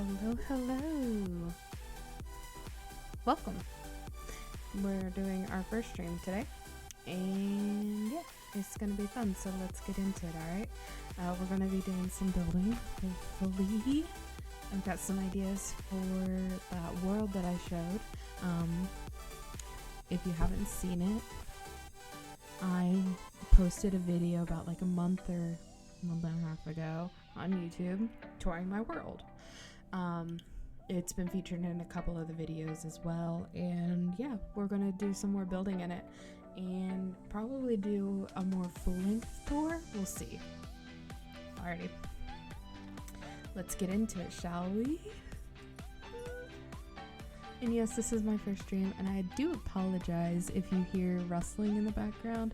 Hello, hello. Welcome. We're doing our first stream today, and yeah, it's gonna be fun. So let's get into it. All right. We're gonna be doing some building. Hopefully, I've got some ideas for that world that I showed. If you haven't seen it, I posted a video about like a month and a half ago on YouTube touring my world. It's been featured in a couple of the videos as well, and yeah, we're gonna do some more building in it and probably do a more full-length tour. We'll see. Alrighty, let's get into it, shall we? And yes, this is my first stream, and I do apologize if you hear rustling in the background.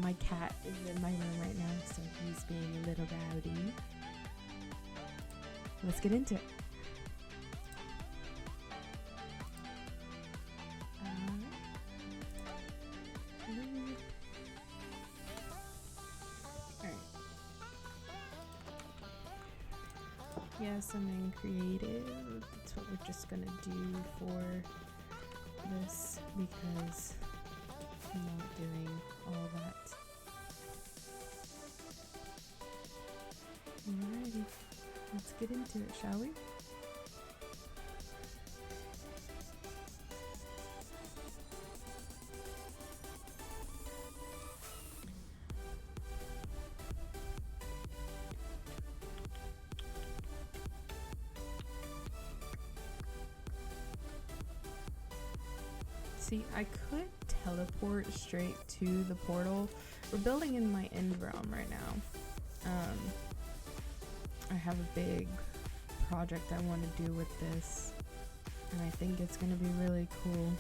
My cat is in my room right now, so he's being a little rowdy. Let's get into it. Alright. Yes, I'm in creative. That's what we're just gonna do for this because I'm not doing all that. Alrighty, let's get into it, shall we? See, I could teleport straight to the portal. We're building in my end realm right now. I have a big project I want to do with this, and I think it's going to be really cool.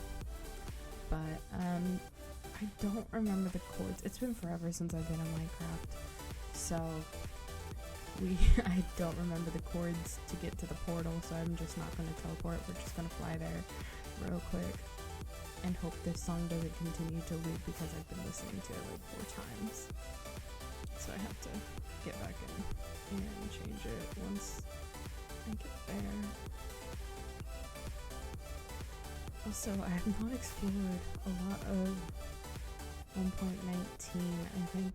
But I don't remember the codes. It's been forever since I've been in Minecraft, so I don't remember the codes to get to the portal. So I'm just not going to teleport. We're just going to fly there real quick and hope this song doesn't continue to loop because I've been listening to it like 4 times. So I have to get back in and change it once I get there. Also, I have not explored a lot of 1.19. I think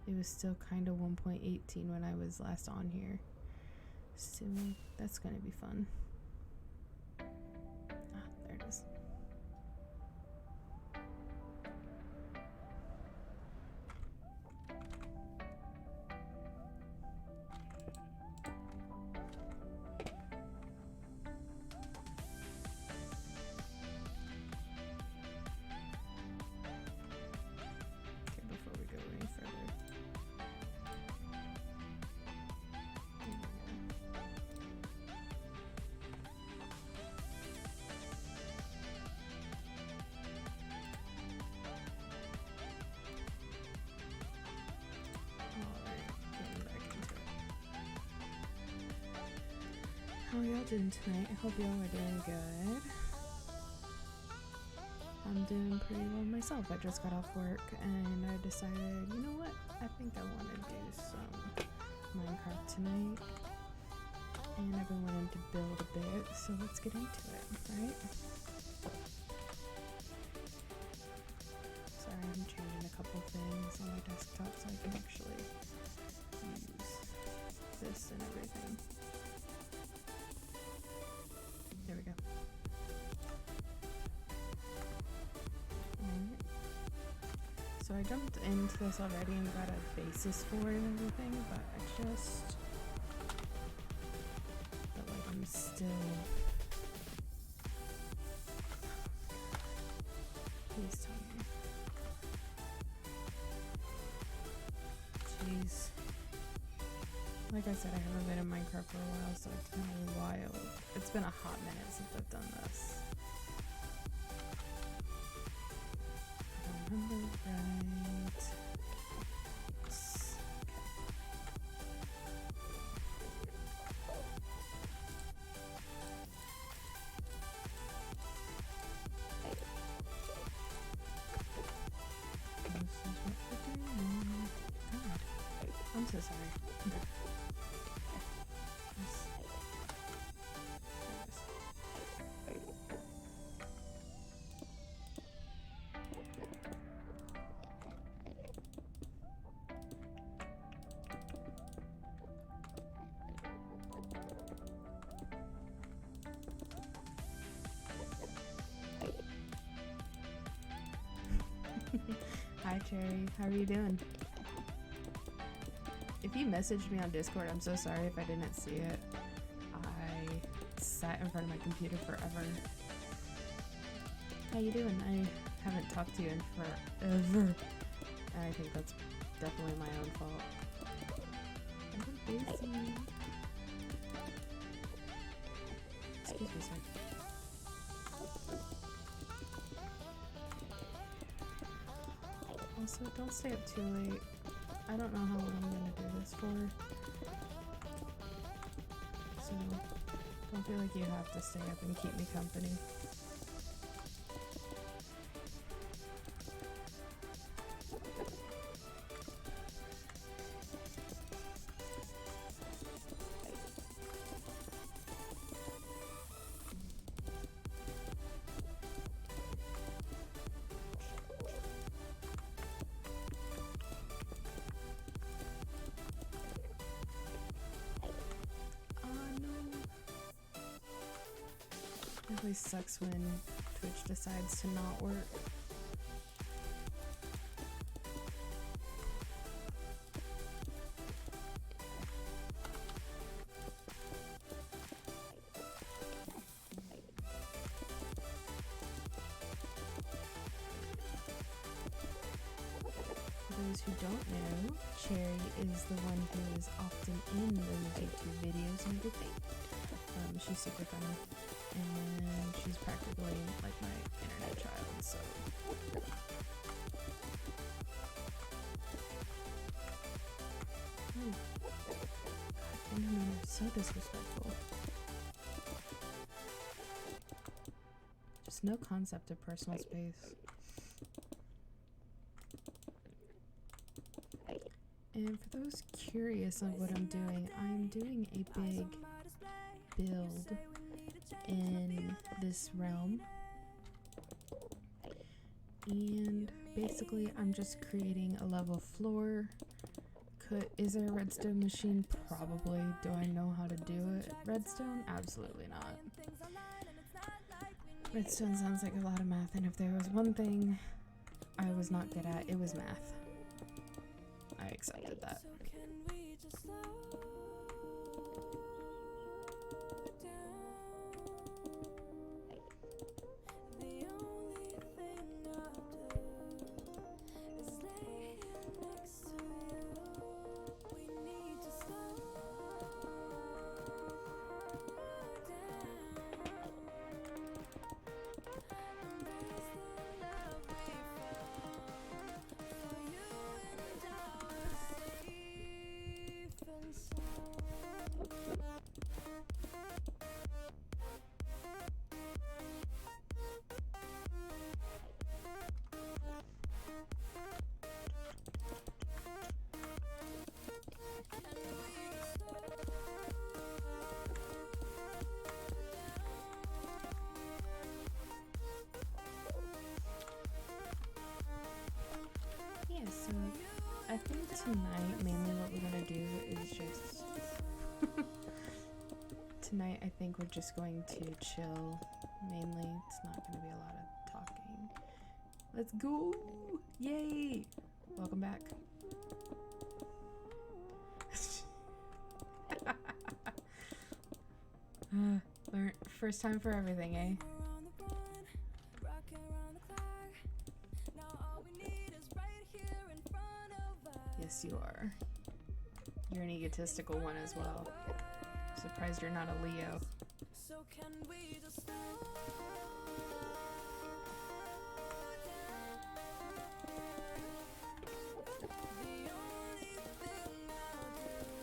it was still kind of 1.18 when I was last on here. So that's going to be fun. There it is. How are y'all doing tonight? I hope y'all are doing good. I'm doing pretty well myself. I just got off work and I decided, you know what? I think I want to do some Minecraft tonight. And I've been wanting to build a bit, so let's get into it, right? Sorry, I'm changing a couple things on my desktop so I can actually use this and everything. There we go. Alright. So I jumped into this already and got a basis for it and everything, but I just felt like I'm still... Please tell me. Jeez. Like I said, I haven't been in Minecraft for a while, so it's been a while. It's been a hot minute since I've done this. I remember right. Yes. Okay. This is what we're doing. God, I'm so sorry. Hi Cherry, how are you doing? If you messaged me on Discord, I'm so sorry if I didn't see it. I sat in front of my computer forever. How you doing? I haven't talked to you in forever. I think that's definitely my own fault. I'm busy. Excuse me, sir. Also, don't stay up too late. I don't know how long I'm gonna do this for. So, don't feel like you have to stay up and keep me company. It always sucks when Twitch decides to not work. For those who don't know, Cherry is the one who is often in those YouTube videos and everything. She's super funny. And she's practically like my internet child, so. Ooh. God, Endermen are so disrespectful. Just no concept of personal space. And for those curious of what I'm doing a big build in this realm, and basically I'm just creating a level floor. Is there a redstone machine? Probably. Do I know how to do it? Redstone? Absolutely not. Redstone sounds like a lot of math, and if there was one thing I was not good at, it was math. I accepted that. So I think tonight mainly what we're gonna do is just tonight I think we're just going to chill mainly. It's not gonna be a lot of talking. Let's go! Yay! Welcome back. First time for everything, eh? Yes, you are. You're an egotistical one as well. Surprised you're not a Leo.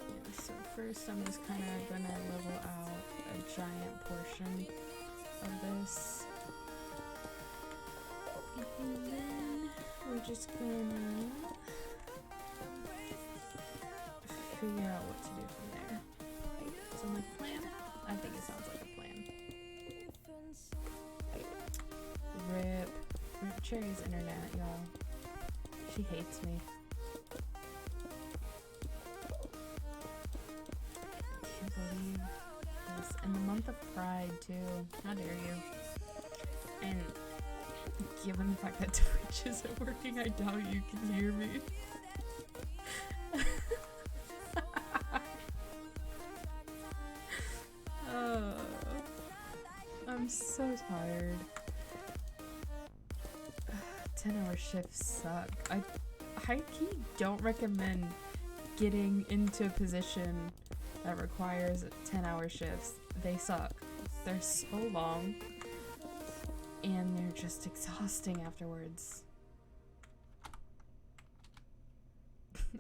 Yeah, so first I'm just kind of gonna level out a giant portion of this. And then we're just gonna figure out what to do from there. So my plan? I think it sounds like a plan. Rip Cherry's internet, y'all. She hates me. Can't believe this. In the month of Pride, too. How dare you? And Given the fact that Twitch isn't working, I doubt you can hear me. I'm so tired. 10-hour shifts suck. I high-key don't recommend getting into a position that requires 10-hour shifts. They suck. They're so long. And they're just exhausting afterwards.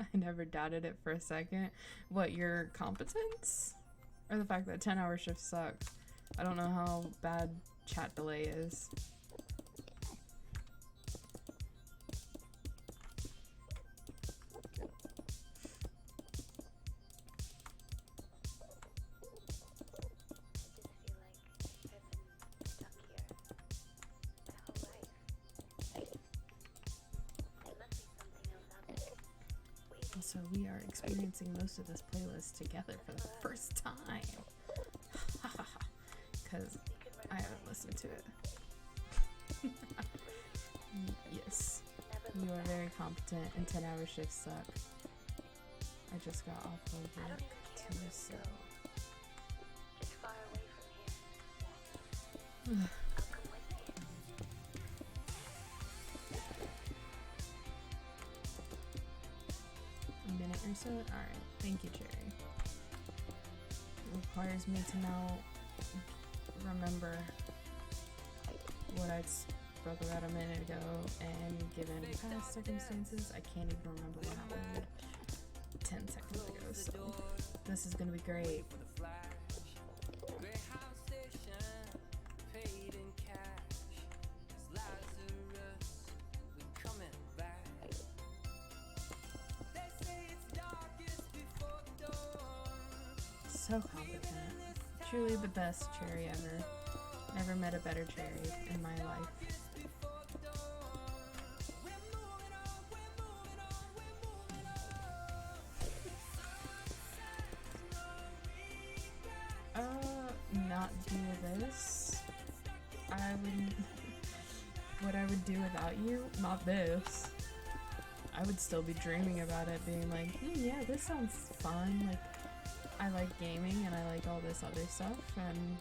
I never doubted it for a second. What, your competence? Or the fact that 10-hour shifts suck? I don't know how bad chat delay is. So we are experiencing most of this playlist together for the first time. Because I haven't listened to it. Yes, you are very competent and 10-hour shifts suck. I just got off of work too, so... Just far away from here. I'll come with you. A minute or so? Alright, thank you, Cherry. It requires me to now remember what I spoke about a minute ago, and given past circumstances, I can't even remember what happened 10 seconds ago, so this is gonna be great. So competent. Truly the best Cherry ever. Never met a better Cherry in my life. Not do this. I would... What I would do without you? Not this. I would still be dreaming about it, being like, yeah, this sounds fun. Like, I like gaming and I like all this other stuff, and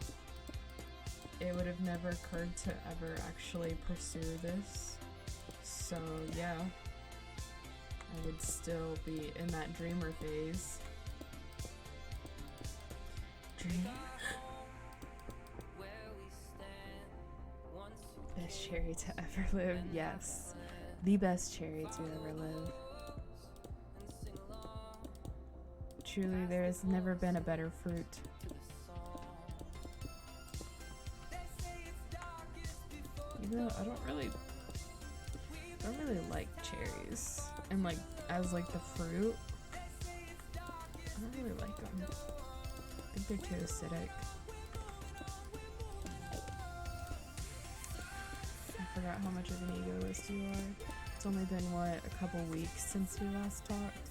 it would have never occurred to ever actually pursue this. So yeah, I would still be in that dreamer phase. Dream. Best Cherry to ever live. Yes, the best Cherry to ever live. Truly, there has never been a better fruit. Even though I don't really like cherries, and like as like the fruit, I don't really like them. I think they're too acidic. I forgot how much of an egoist you are. It's only been what, a couple weeks since we last talked.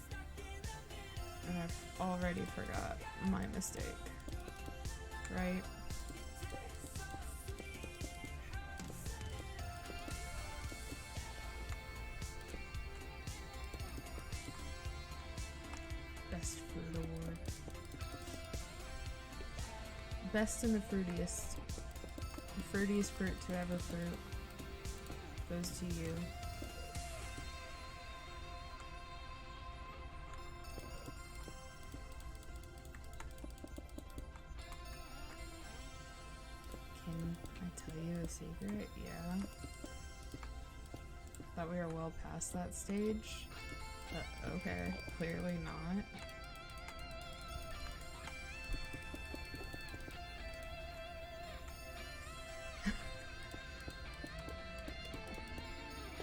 And I've already forgot my mistake, right? Best fruit award. Best and the fruitiest. The fruitiest fruit to ever fruit goes to you. Secret, yeah. Thought we were well past that stage, but okay, clearly not.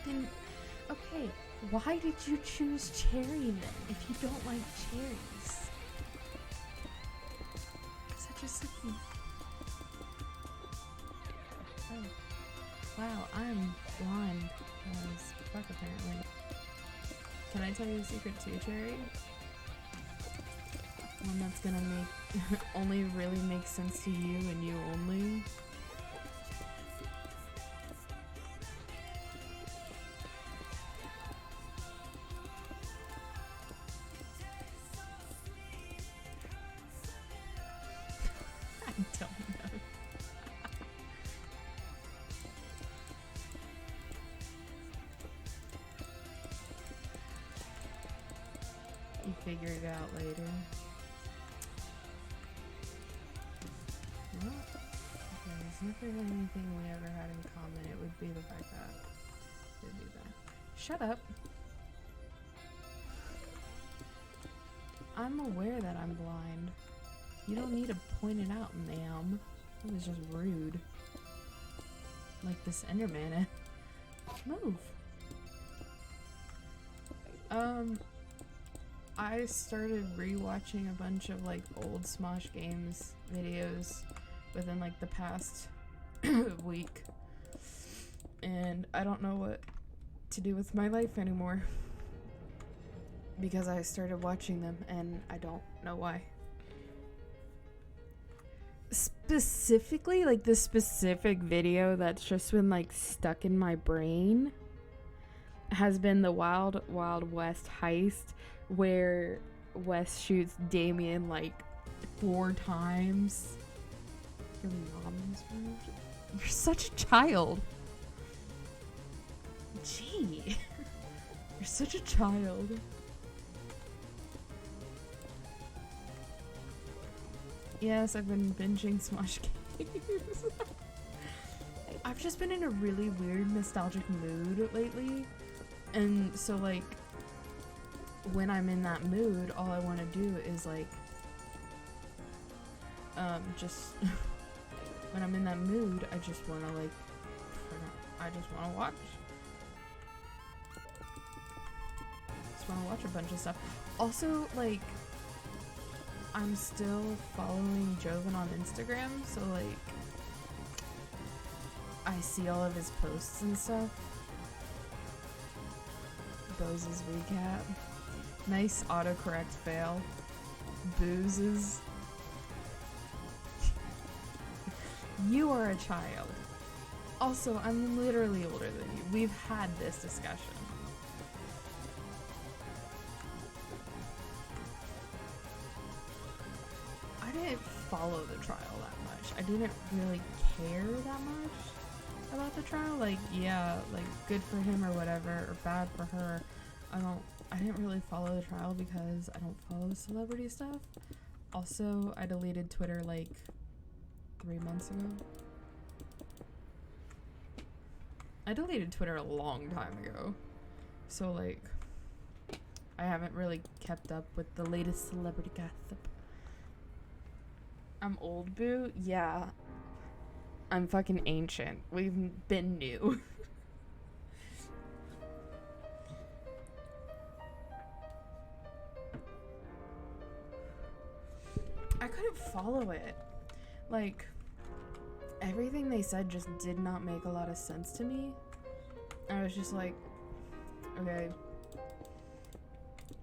Then, okay, why did you choose cherry then, if you don't like cherries? Such a sicky. Wow, I'm blind as fuck apparently. Can I tell you a secret too, Cherry? One that's gonna make only really make sense to you and you only. don't know. You figure it out later. Well, okay, if there's anything we ever had in common, it would be the fact that they do that. Shut up. I'm aware that I'm blind. You don't need to point it out, ma'am. That was just rude. Like this Enderman. Move. I started rewatching a bunch of like old Smosh Games videos within like the past week. And I don't know what to do with my life anymore. Because I started watching them and I don't know why. Specifically, like the specific video that's just been like stuck in my brain has been the Wild Wild West heist where Wes shoots Damien like 4 times. Your mom's room? You're such a child. Gee. You're such a child. Yes, I've been binging Smosh Games. I've just been in a really weird nostalgic mood lately. And so like when I'm in that mood, all I want to do is like just when I'm in that mood, I just want to like I just want to watch. Just want to watch a bunch of stuff. Also, like I'm still following Joven on Instagram, so like I see all of his posts and stuff. Boze's recap. Nice autocorrect fail. Boozes. You are a child. Also, I'm literally older than you. We've had this discussion. I didn't follow the trial that much. I didn't really care that much about the trial. Like, yeah, like good for him or whatever, or bad for her. I didn't really follow the trial because I don't follow celebrity stuff. Also, I deleted Twitter like 3 months ago. I deleted Twitter a long time ago. So like I haven't really kept up with the latest celebrity gossip. I'm old, boo? Yeah. I'm fucking ancient. We've been new. I couldn't follow it. Like, everything they said just did not make a lot of sense to me. I was just like, okay,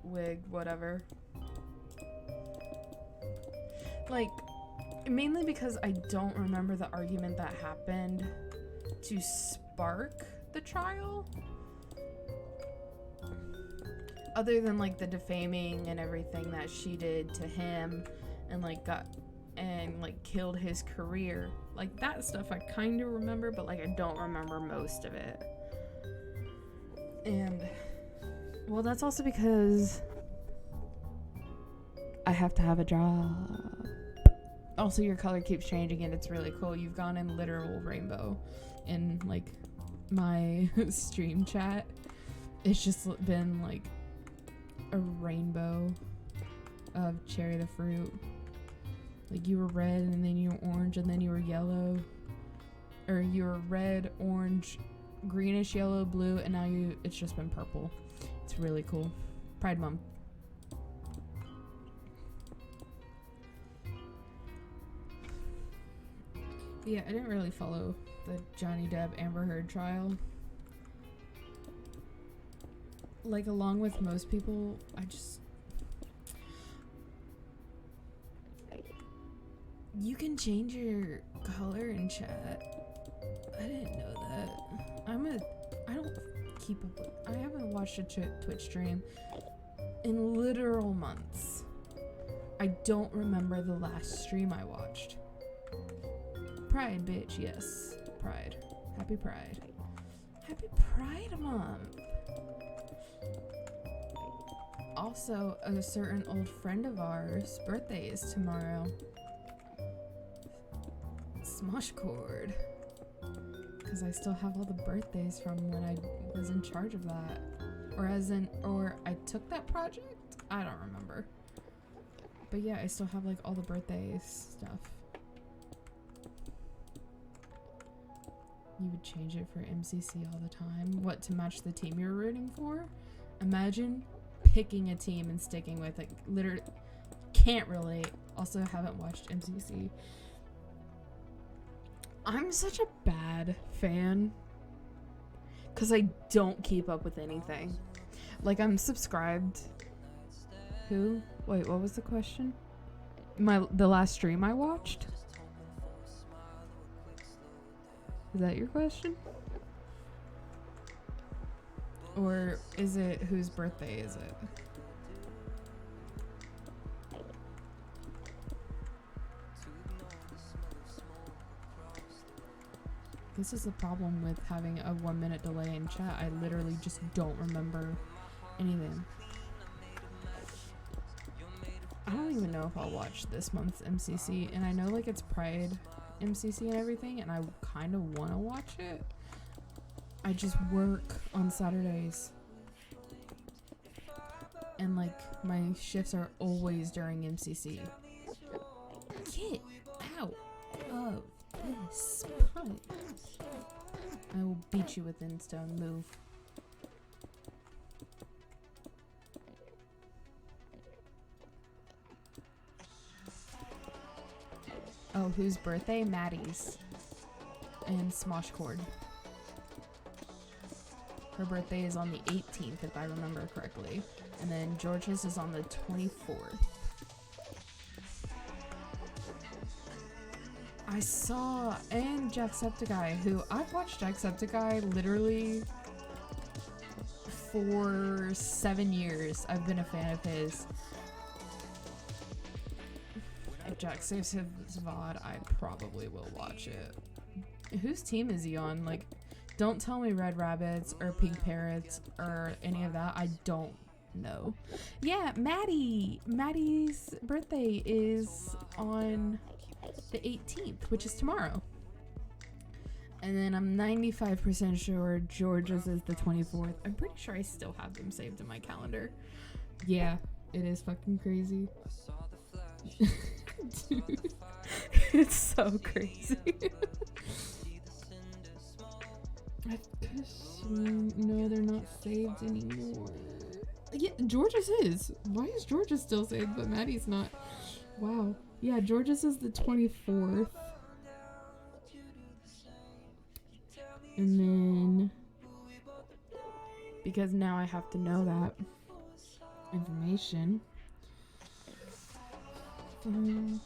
wig, whatever. Like, mainly because I don't remember the argument that happened to spark the trial. Other than like the defaming and everything that she did to him and like killed his career. Like that stuff I kind of remember, but like I don't remember most of it. And well, that's also because I have to have a job. Also, your color keeps changing and it's really cool. You've gone in literal rainbow in like my stream chat. It's just been like a rainbow of cherry the fruit. Like you were red and then you were orange and then you were yellow. Or you were red, orange, greenish, yellow, blue, and now it's just been purple. It's really cool. Pride Month. Yeah, I didn't really follow the Johnny Depp Amber Heard trial. Like, along with most people, you can change your color in chat. I didn't know that. I don't keep up with, I haven't watched a Twitch stream in literal months. I don't remember the last stream I watched. Pride, bitch. Yes. Pride. Happy Pride. Happy Pride Month. Also, a certain old friend of ours' birthday is tomorrow. Smosh Cord. Because I still have all the birthdays from when I was in charge of that. Or I took that project? I don't remember. But yeah, I still have like all the birthdays stuff. You would change it for MCC all the time. What, to match the team you're rooting for? Imagine picking a team and sticking with it. Literally can't relate. Also haven't watched MCC. I'm such a bad fan because I don't keep up with anything. Like, I'm subscribed. Who? Wait, what was the question? The last stream I watched? Is that your question? Or is it whose birthday is it? This is the problem with having a 1 minute delay in chat. I literally just don't remember anything. I don't even know if I'll watch this month's MCC, and I know like it's Pride MCC and everything, and I kind of want to watch it. I just work on Saturdays, and like my shifts are always during MCC. Get out of this pipe. I will beat you with Instone. Move. Oh, whose birthday? Maddie's. And Smosh Cord. Her birthday is on the 18th, if I remember correctly. And then George's is on the 24th. I saw, and Jacksepticeye, who I've watched Jacksepticeye literally for 7 years. I've been a fan of his. If Jack saves his VOD, I probably will watch it. Whose team is he on? Like, don't tell me Red Rabbits or Pink Parrots or any of that. I don't know. Yeah, Maddie. Maddie's birthday is on the 18th, which is tomorrow. And then I'm 95% sure George's is the 24th. I'm pretty sure I still have them saved in my calendar. Yeah, it is fucking crazy. Dude, it's so crazy. No, they're not saved anymore. Yeah, George's is. Why is George's still saved, but Maddie's not? Wow. Yeah, George's is the 24th. And then, because now I have to know that information. I'm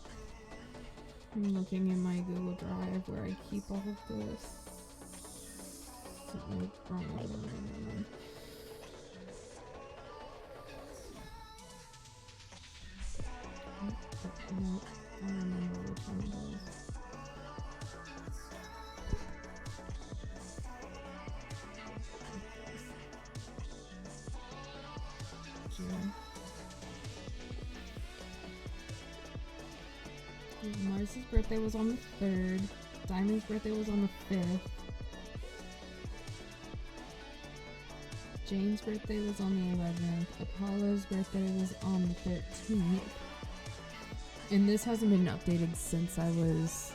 looking in my Google Drive where I keep all of this. No, wrong one. No, I don't remember which one it is. June. Mars's birthday was on the 3rd. Diamond's birthday was on the 5th. Jane's birthday was on the 11th. Apollo's birthday was on the 13th. And this hasn't been updated since I was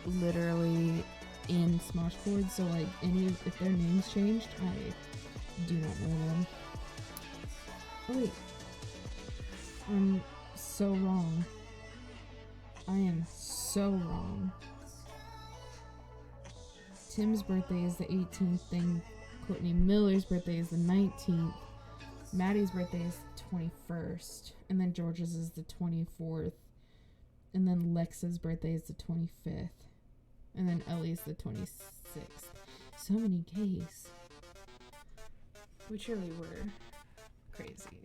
literally in Smosh Cord, so like if their names changed, I do not know them. Oh wait. I'm so wrong. I am so wrong. Tim's birthday is the 18th, then Courtney Miller's birthday is the 19th. Maddie's birthday is the 21st. And then George's is the 24th. And then Lexa's birthday is the 25th. And then Ellie's the 26th. So many gays. We truly were crazy.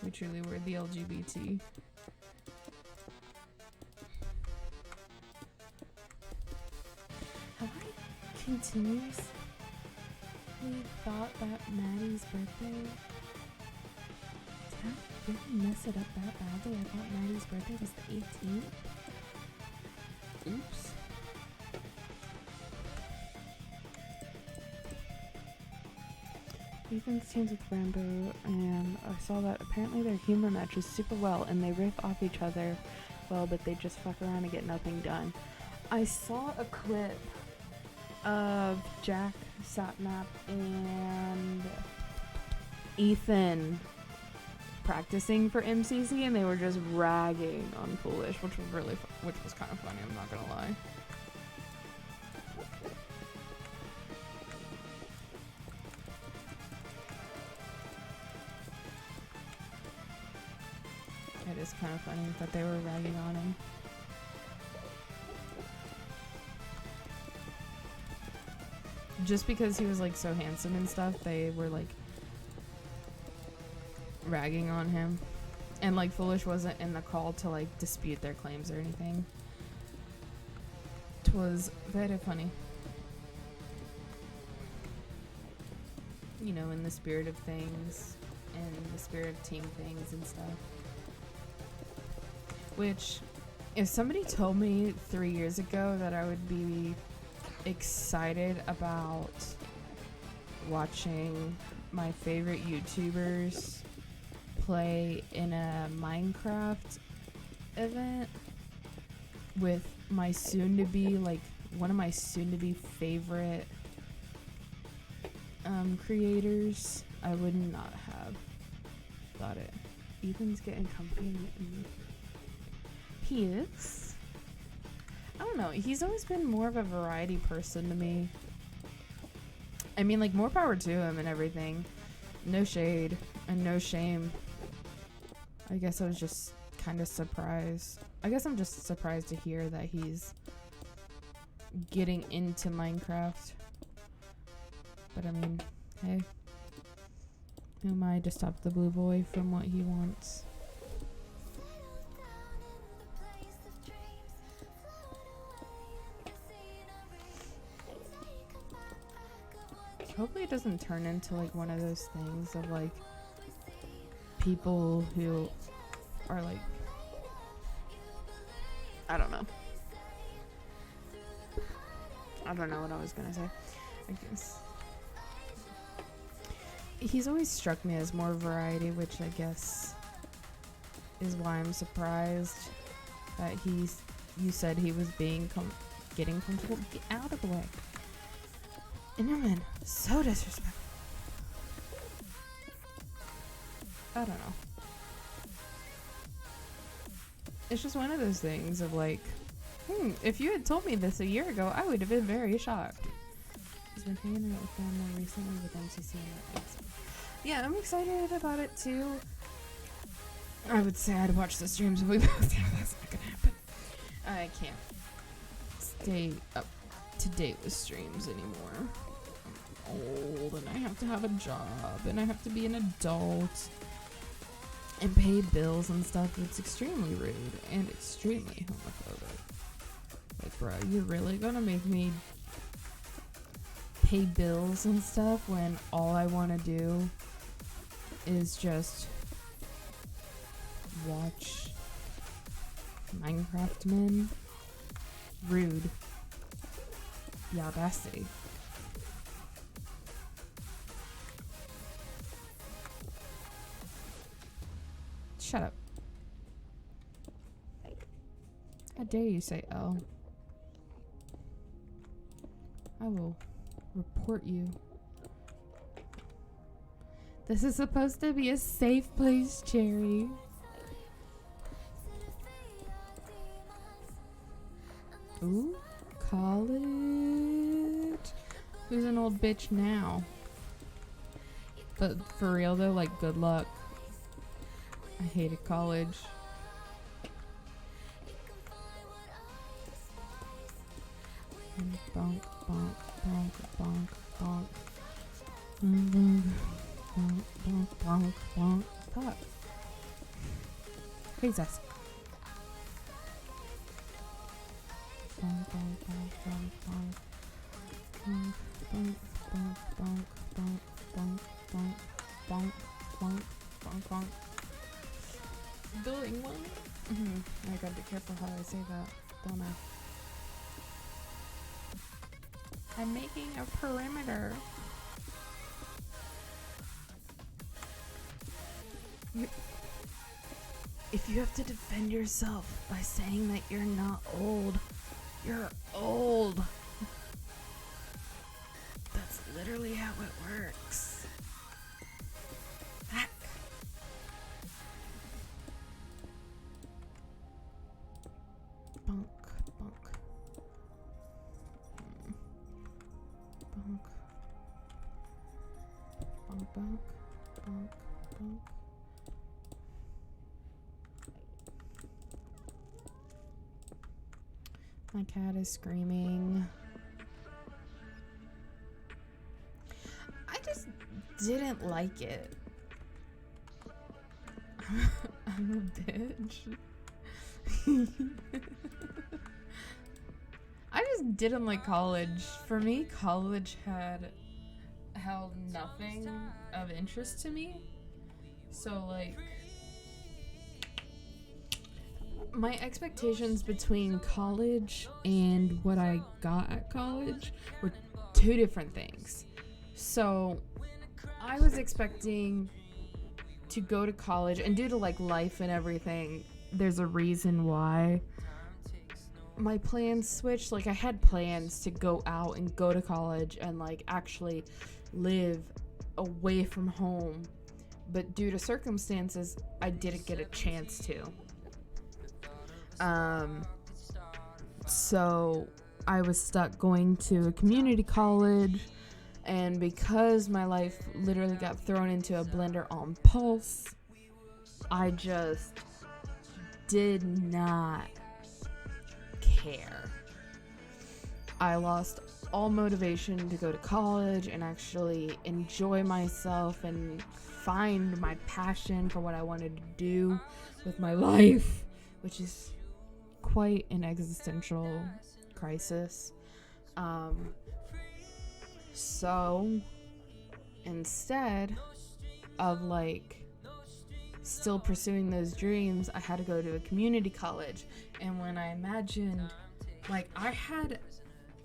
We truly were the LGBT. continues. We thought that Maddie's birthday. Did I really mess it up that badly? I thought Maddie's birthday was the 18th. Oops. Ethan's teams with Rambo, and I saw that apparently their humor matches super well, and they riff off each other well, but they just fuck around and get nothing done. I saw a clip of Jack Satnap and Ethan practicing for MCC, and they were just ragging on Foolish, which was kind of funny. I'm not gonna lie. It is kind of funny that they were ragging on him. Just because he was like so handsome and stuff, they were like ragging on him. And like Foolish wasn't in the call to like dispute their claims or anything. It was very funny. You know, in the spirit of things, and the spirit of team things and stuff. Which, if somebody told me 3 years ago that I would be excited about watching my favorite YouTubers play in a Minecraft event with my soon-to-be, like, one of my soon-to-be favorite creators, I would not have thought it. Ethan's getting comfy and he is. I don't know. He's always been more of a variety person to me. I mean, like, more power to him and everything. No shade and no shame. I guess I was just kind of surprised. I guess I'm just surprised to hear that he's getting into Minecraft. But I mean, hey. Who am I to stop the blue boy from what he wants? Hopefully it doesn't turn into like one of those things of like people who are like, I don't know what I was gonna say. I guess he's always struck me as more variety, which I guess is why I'm surprised that you said he was being getting comfortable. Get out of the way. Enderman, so disrespectful. I don't know. It's just one of those things of like, if you had told me this a year ago, I would have been very shocked. He's been hanging out with them more recently with MCC and that. Yeah, I'm excited about it too. I would say I'd watch the streams if we both. Yeah, that's not gonna happen. I can't stay up to date with streams anymore. I'm old and I have to have a job and I have to be an adult and pay bills and stuff. It's extremely rude and extremely homophobic. Like, bro, you're really gonna make me pay bills and stuff when all I want to do is just watch Minecraft men? Rude. The audacity. Shut up. How dare you say L? I will report you. This is supposed to be a safe place, Cherry. Ooh, college. Who's an old bitch now? But for real though, like, good luck. I hated college. Bonk, bonk, bonk, bonk, bonk. Bonk, bonk, bonk, bonk. Stop. Jesus. Bonk, bonk, bonk, bonk, bonk. bonk, bonk, bonk, bonk, bonk, bonk, bonk, bonk, bonk, bonk, bonk. Building one. I gotta be careful how I say that, don't I? I'm making a perimeter. If you have to defend yourself by saying that you're not old, you're old. That's literally how it works. Heck. Bonk, bonk. Bonk. Bonk, bonk, bonk, bonk. My cat is screaming. I just didn't like it. I'm a bitch. I just didn't like college. For me, college had held nothing of interest to me. So, like, my expectations between college and what I got at college were two different things. So I was expecting to go to college, and due to like life and everything, there's a reason why my plans switched. Like, I had plans to go out and go to college and like actually live away from home, but due to circumstances, I didn't get a chance to. So I was stuck going to a community college, and because my life literally got thrown into a blender on pulse, I just did not care. I lost all motivation to go to college and actually enjoy myself and find my passion for what I wanted to do with my life, which is quite an existential crisis. So instead of like still pursuing those dreams, I had to go to a community college. And when I imagined, like, I had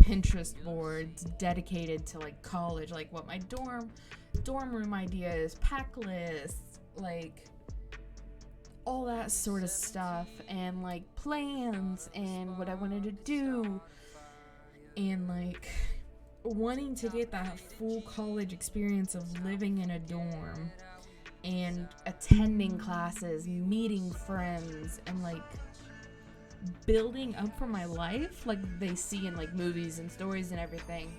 Pinterest boards dedicated to like college, like what my dorm room idea is, pack lists, like all that sort of stuff, and like plans and what I wanted to do, and like wanting to get that full college experience of living in a dorm and attending classes, meeting friends, and like building up for my life like they see in like movies and stories and everything,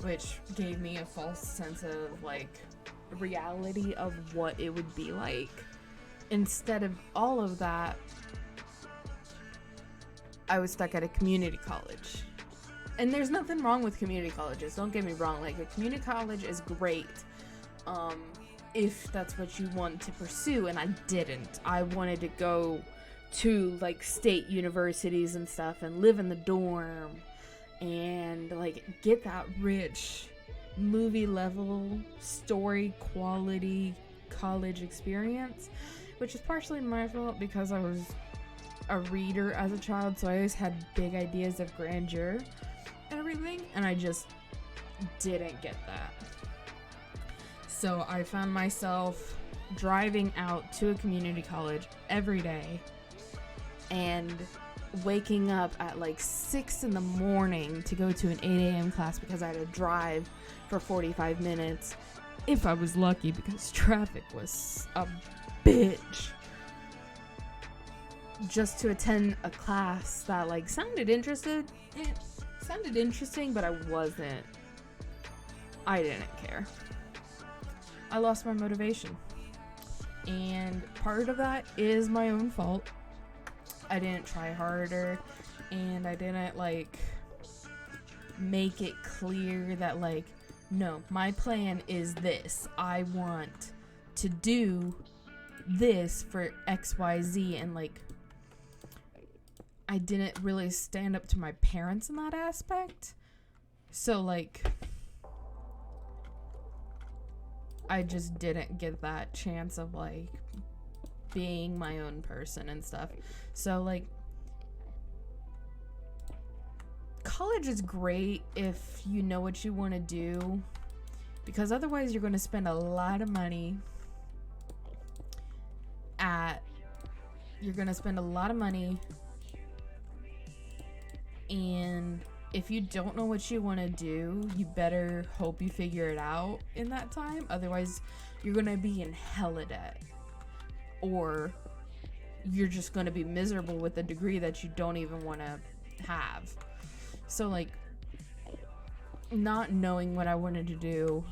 which gave me a false sense of like reality of what it would be like. Instead of all of that, I was stuck at a community college. And there's nothing wrong with community colleges, don't get me wrong. Like, a community college is great if that's what you want to pursue, and I didn't. I wanted to go to like state universities and stuff and live in the dorm and like get that rich movie level story quality college experience, which is partially my fault because I was a reader as a child, so I always had big ideas of grandeur and everything, and I just didn't get that. So I found myself driving out to a community college every day and waking up at like 6 in the morning to go to an 8 a.m. class because I had to drive for 45 minutes if I was lucky, because traffic was a bitch, just to attend a class that like sounded interesting, but I didn't care. I lost my motivation, and part of that is my own fault. I didn't try harder, and I didn't like make it clear that like, no, my plan is this. I want to do this for XYZ, and like I didn't really stand up to my parents in that aspect. So like I just didn't get that chance of like being my own person and stuff. So like college is great if you know what you want to do, because otherwise you're going to spend a lot of money and if you don't know what you want to do, you better hope you figure it out in that time. Otherwise, you're going to be in hella debt. Or you're just going to be miserable with a degree that you don't even want to have. So, like, not knowing what I wanted to do,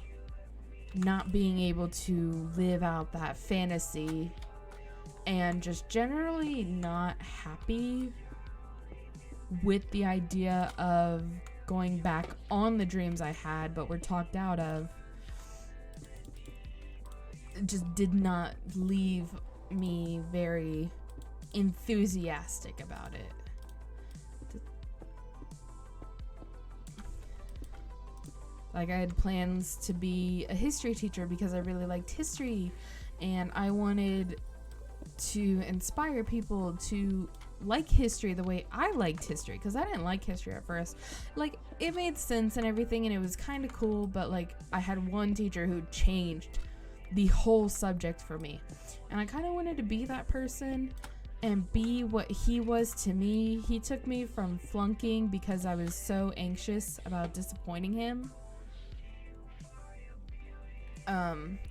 not being able to live out that fantasy, and just generally not happy with the idea of going back on the dreams I had but were talked out of, just did not leave me very enthusiastic about it. Like, I had plans to be a history teacher because I really liked history, and I wanted to inspire people to like history the way I liked history, because I didn't like history at first. Like, it made sense and everything, and it was kind of cool, but like, I had one teacher who changed the whole subject for me, and I kind of wanted to be that person and be what he was to me. He took me from flunking because I was so anxious about disappointing him.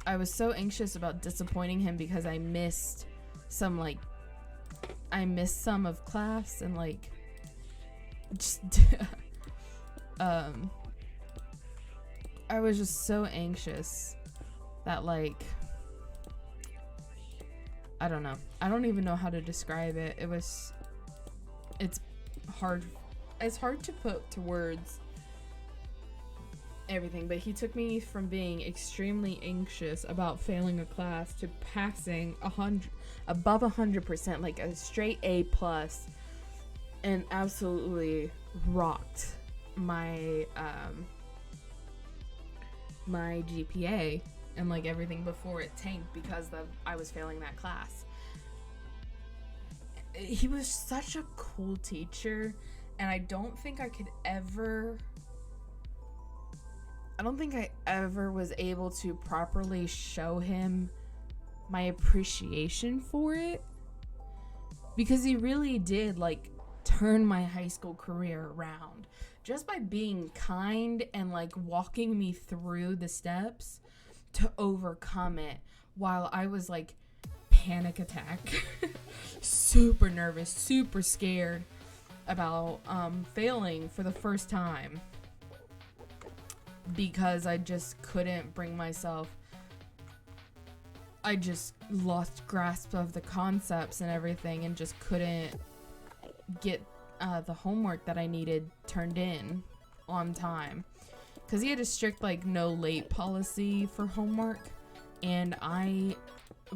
I was so anxious about disappointing him because I missed some of class, and like just I was just so anxious that, like, I don't know. I don't even know how to describe it. It's hard to put to words everything, but he took me from being extremely anxious about failing a class to passing above 100%, like a straight A+, and absolutely rocked my my GPA and like everything before it tanked because I was failing that class. He was such a cool teacher, and I don't think I ever was able to properly show him my appreciation for it, because he really did like turn my high school career around just by being kind and like walking me through the steps to overcome it, while I was like panic attack super nervous, super scared about failing for the first time, because I just couldn't bring myself. I just lost grasp of the concepts and everything, and just couldn't get the homework that I needed turned in on time, because he had a strict like no late policy for homework, and I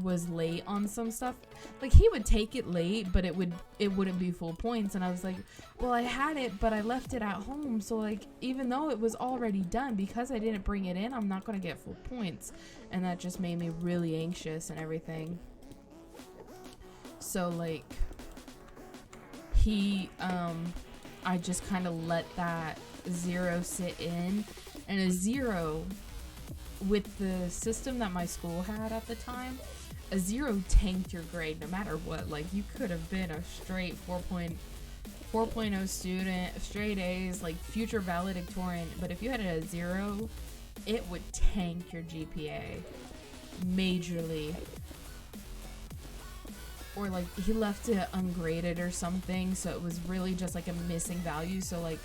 was late on some stuff. Like, he would take it late, but it wouldn't be full points, and I was like, well, I had it, but I left it at home, so like, even though it was already done, because I didn't bring it in, I'm not gonna get full points. And that just made me really anxious and everything. So like, I just kind of let that 0 sit in, and a 0, with the system that my school had at the time, a 0 tanked your grade no matter what. Like, you could have been a straight 4.0 student, straight A's, like future valedictorian, but if you had a 0, it would tank your GPA majorly. Or like, he left it ungraded or something, so it was really just like a missing value. So like,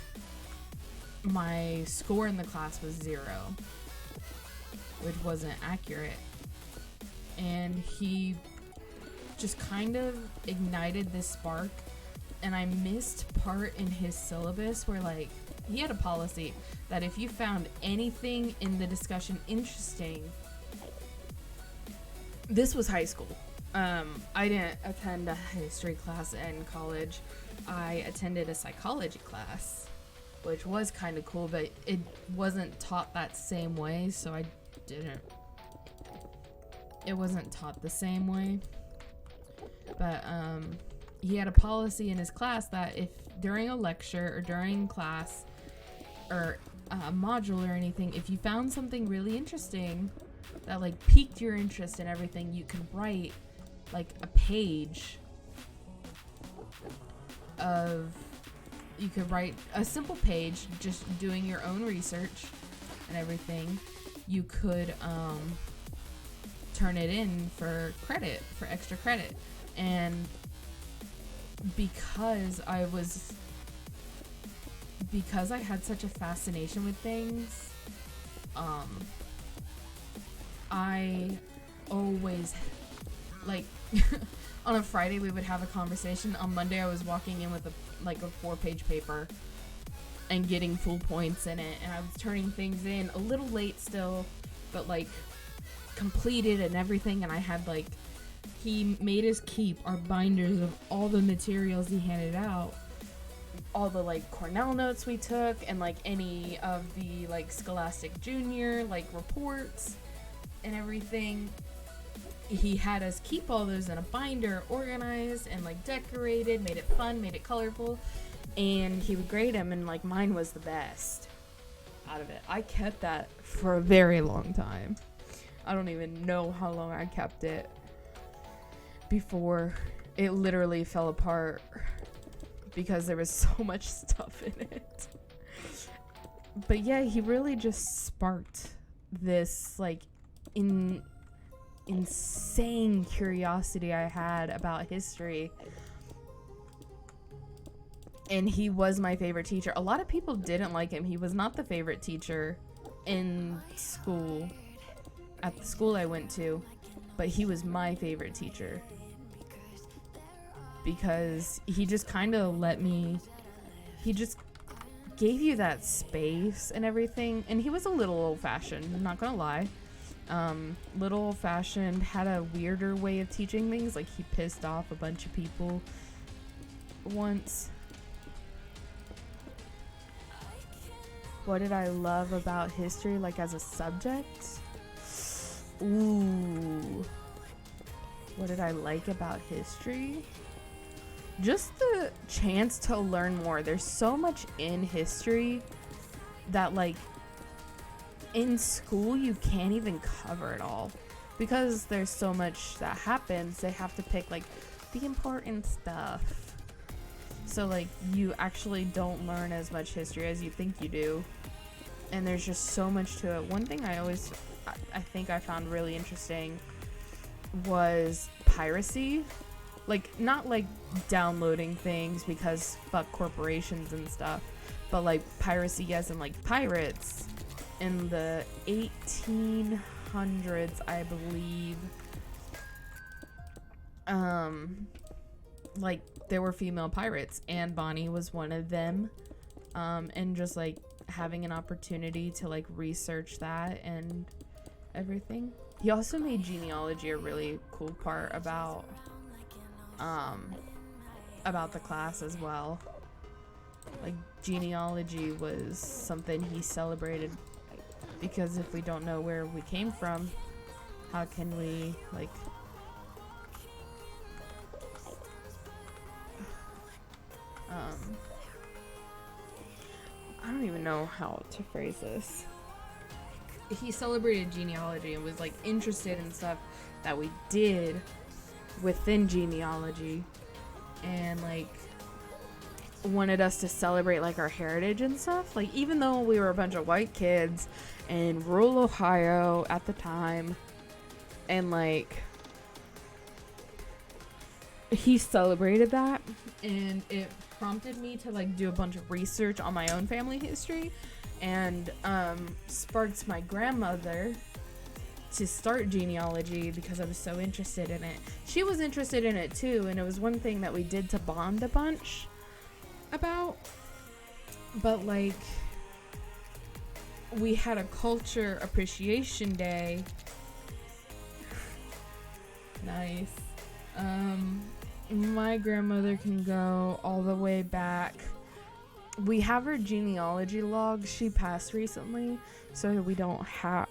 my score in the class was 0, which wasn't accurate. And he just kind of ignited this spark, and I missed part in his syllabus where like, he had a policy that if you found anything in the discussion interesting, this was high school. I didn't attend a history class in college. I attended a psychology class, which was kind of cool, but it wasn't taught that same way, so I didn't it wasn't taught the same way. But he had a policy in his class that if during a lecture or during class or a module or anything, if you found something really interesting that like piqued your interest in everything, you could write like a page of, you could write a simple page just doing your own research and everything. You could turn it in for credit, for extra credit. And because I had such a fascination with things, I always, like, on a Friday we would have a conversation. On Monday I was walking in with a 4-page paper and getting full points in it, and I was turning things in a little late still, but like completed and everything. And I had like, he made us keep our binders of all the materials he handed out, all the like Cornell notes we took, and like any of the like Scholastic Junior like reports and everything. He had us keep all those in a binder, organized and like decorated, made it fun, made it colorful, and he would grade them, and like mine was the best out of it. I kept that for a very long time. I don't even know how long I kept it before it literally fell apart because there was so much stuff in it. But yeah, he really just sparked this like insane curiosity I had about history. And he was my favorite teacher. A lot of people didn't like him. He was not the favorite teacher in school, at the school I went to, but he was my favorite teacher because he just kind of he just gave you that space and everything. And he was a little old-fashioned, I'm not gonna lie. Little old-fashioned, had a weirder way of teaching things. Like, he pissed off a bunch of people once. What did I love about history, like, as a subject? Ooh. What did I like about history? Just the chance to learn more. There's so much in history that, like, in school you can't even cover it all because there's so much that happens. They have to pick like the important stuff, so like you actually don't learn as much history as you think you do, and there's just so much to it. One thing I think I found really interesting was piracy. Like, not like downloading things because fuck corporations and stuff, but like piracy as in like pirates. In the 1800s, I believe, like, there were female pirates, and Bonnie was one of them, and just, like, having an opportunity to, like, research that and everything. He also made genealogy a really cool part about the class as well. Like, genealogy was something he celebrated, because if we don't know where we came from, how can we, like, I don't even know how to phrase this. He celebrated genealogy and was, like, interested in stuff that we did within genealogy, and, like, wanted us to celebrate, like, our heritage and stuff. Like, even though we were a bunch of white kids in rural Ohio at the time, and like, he celebrated that, and it prompted me to like do a bunch of research on my own family history, and sparked my grandmother to start genealogy because I was so interested in it. She was interested in it too, and it was one thing that we did to bond a bunch about. But like, we had a culture appreciation day. Nice. My grandmother can go all the way back. We have her genealogy log. She passed recently, so we don't have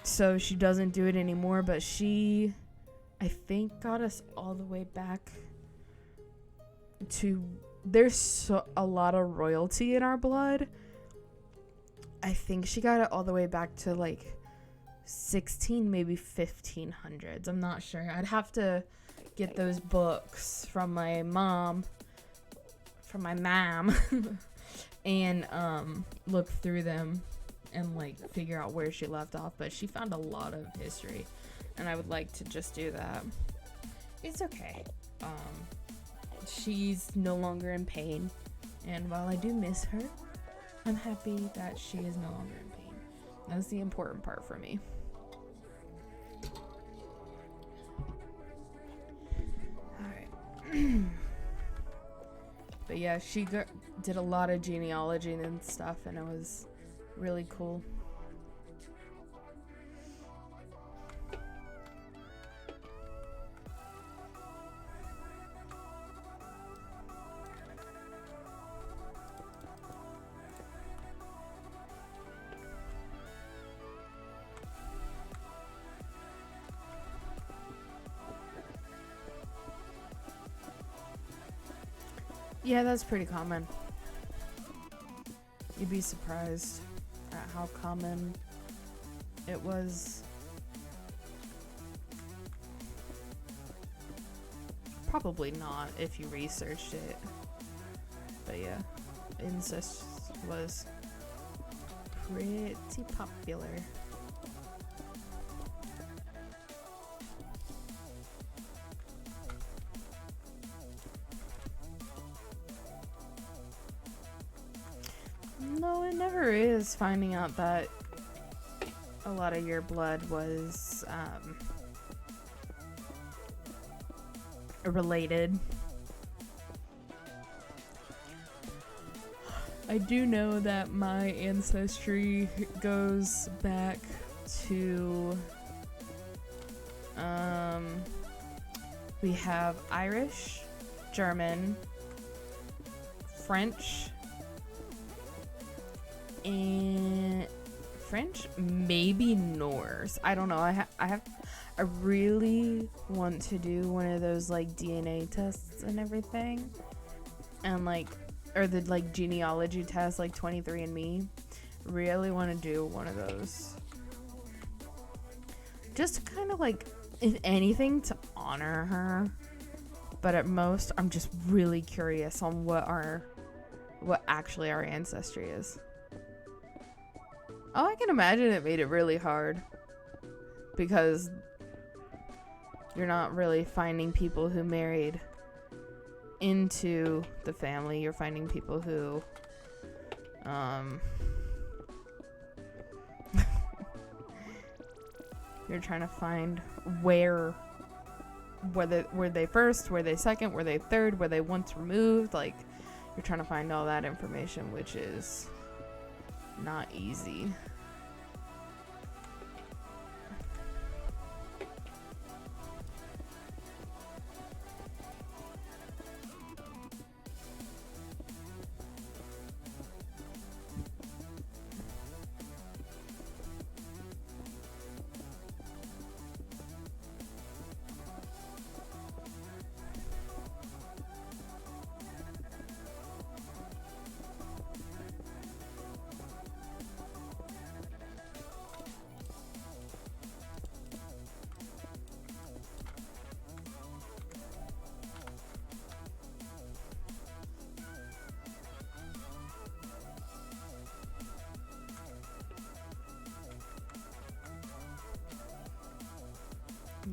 So she doesn't do it anymore, but she, I think, got us all the way back to, there's a lot of royalty in our blood. I think she got it all the way back to like 16, maybe 1500s. I'm not sure. I'd have to get those books from my mom, and look through them and like figure out where she left off. But she found a lot of history, and I would like to just do that. It's okay. She's no longer in pain, and while I do miss her, I'm happy that she is no longer in pain. That's the important part for me. Alright. But yeah, she did a lot of genealogy and stuff, and it was really cool. Yeah, that's pretty common. You'd be surprised at how common it was. Probably not if you researched it. But yeah, incest was pretty popular. No, it never is finding out that a lot of your blood was related. I do know that my ancestry goes back to we have Irish, German, French, and maybe Norse. I don't know. I really want to do one of those like DNA tests and everything, and like, or the like genealogy test, like 23andMe. Really want to do one of those, just kind of like, if anything, to honor her. But at most, I'm just really curious on what actually our ancestry is. Oh, I can imagine it made it really hard, because you're not really finding people who married into the family. You're finding people who you're trying to find were they first, were they second, were they third, were they once removed. Like, you're trying to find all that information, which is not easy.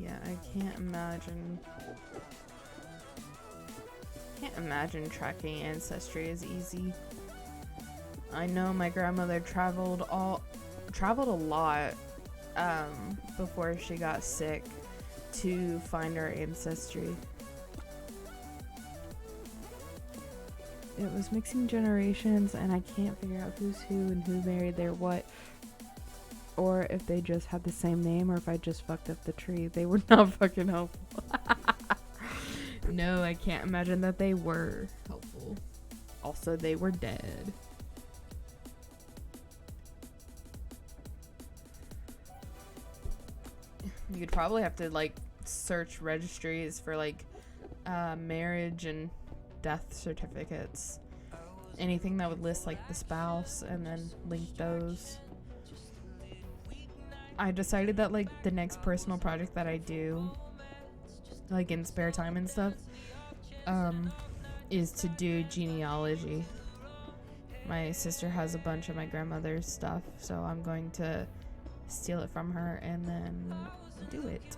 Yeah, I can't imagine tracking ancestry is easy. I know my grandmother traveled a lot before she got sick to find our ancestry. It was mixing generations, and I can't figure out who's who and who married their what, or if they just had the same name, or if I just fucked up the tree. They were not fucking helpful. No, I can't imagine that they were helpful. Also, they were dead. You'd probably have to like search registries for like marriage and death certificates. Anything that would list like the spouse and then link those. I decided that like the next personal project that I do, like in spare time and stuff, is to do genealogy. My sister has a bunch of my grandmother's stuff, so I'm going to steal it from her and then do it.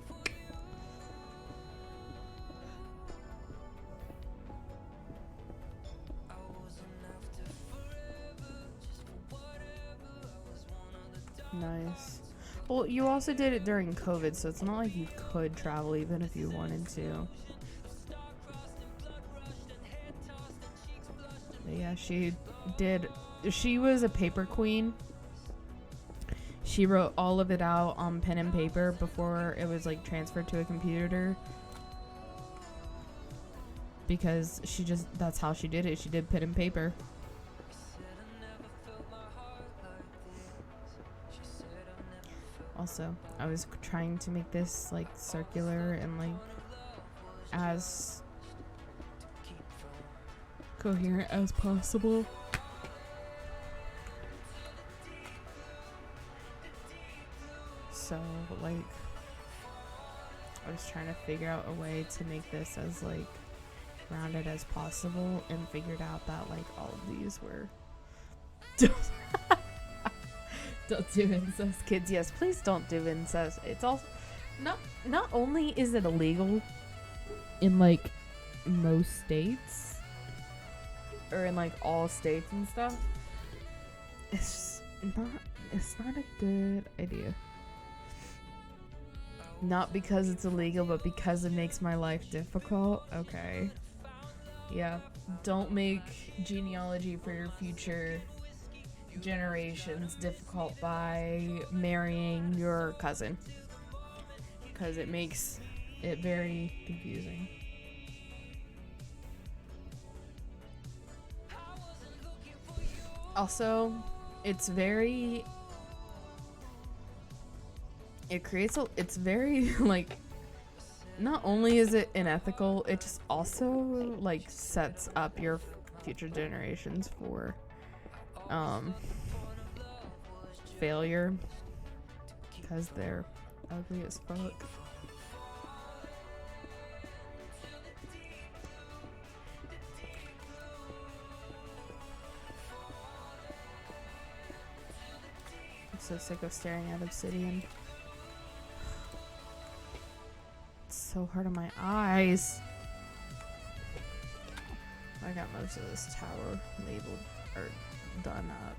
Nice. Well, you also did it during COVID, so it's not like you could travel even if you wanted to. But yeah, she did. She was a paper queen. She wrote all of it out on pen and paper before it was like transferred to a computer. Because that's how she did it. She did pen and paper. Also, I was trying to make this like circular and like as coherent as possible. So like I was trying to figure out a way to make this as like rounded as possible, and figured out that like all of these were don't do incest, kids. Yes, please don't do incest. It's also not only is it illegal in like most states or in like all states and stuff, it's not a good idea. Not because it's illegal, but because it makes my life difficult. Okay. Yeah. Don't make genealogy for your future generations difficult by marrying your cousin, because it makes it very confusing. Also, it's very like, not only is it unethical, it just also like sets up your future generations for failure, because they're ugly as fuck. I'm so sick of staring at obsidian. It's so hard on my eyes. I got most of this tower labeled or done up,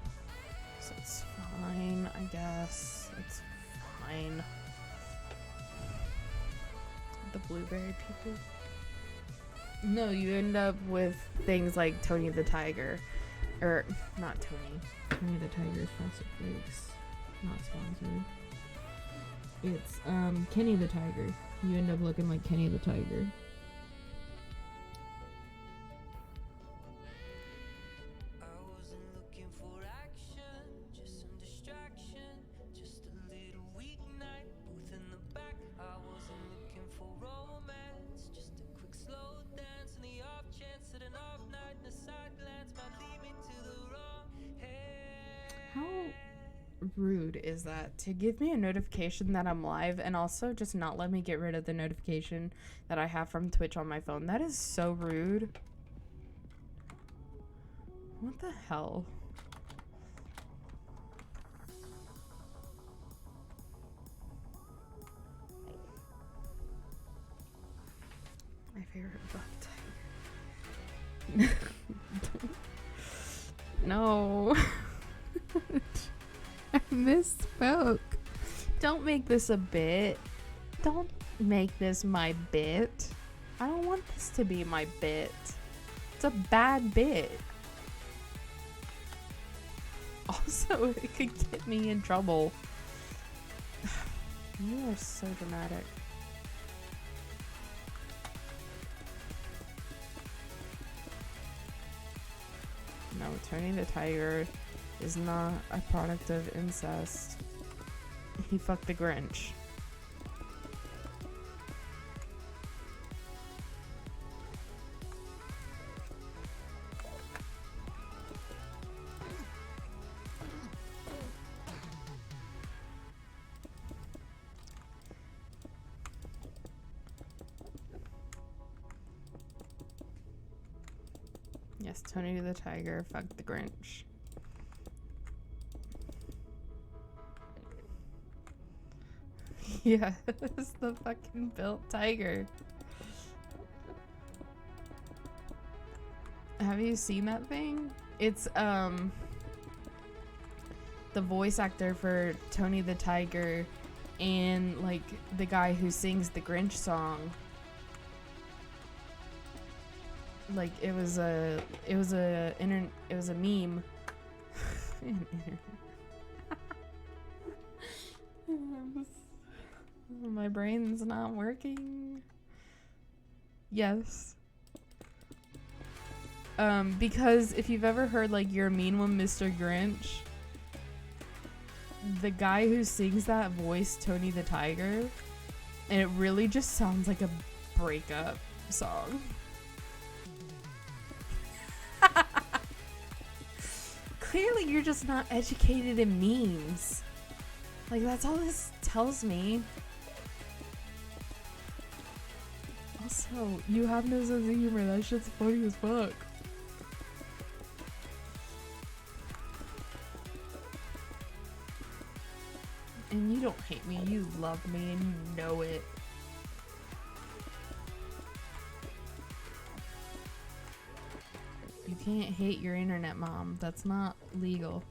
so it's fine, I guess. It's fine. The blueberry people. No, you end up with things like Tony the Tiger, or not Tony. Tony the Tiger is Frosted Flakes, not sponsored. It's Kenny the Tiger. You end up looking like Kenny the Tiger. Rude is that to give me a notification that I'm live and also just not let me get rid of the notification that I have from Twitch on my phone? That is so rude. What the hell? My favorite buff tiger. No. I misspoke. Don't make this a bit. Don't make this my bit. I don't want this to be my bit. It's a bad bit. Also, it could get me in trouble. You are so dramatic. No, Tony the Tiger is not a product of incest. He fucked the Grinch. Yes, Tony the Tiger, fuck the Grinch. Yes, the fucking built tiger. Have you seen that thing? It's the voice actor for Tony the Tiger and like the guy who sings the Grinch song. Like it was a meme. My brain's not working. Yes. Because if you've ever heard like "You're a Mean One, Mr. Grinch," the guy who sings that voice, Tony the Tiger, and it really just sounds like a breakup song. Clearly you're just not educated in memes. Like, that's all this tells me. Also, you have no sense of humor. That shit's funny as fuck. And you don't hate me. You love me and you know it. You can't hate your internet mom. That's not legal.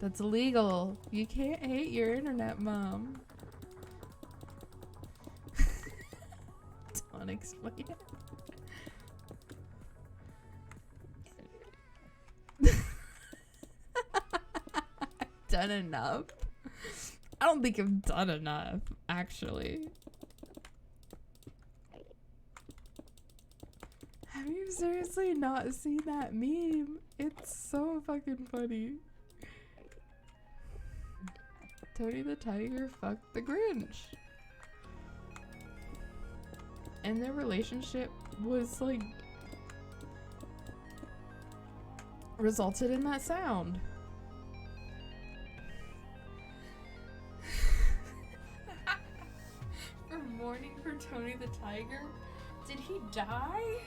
That's illegal. You can't hate your internet mom. Don't explain it. Done enough? I don't think I've done enough, actually. Have you seriously not seen that meme? It's so fucking funny. Tony the Tiger fucked the Grinch. And their relationship was like resulted in that sound. For mourning for Tony the Tiger? Did he die?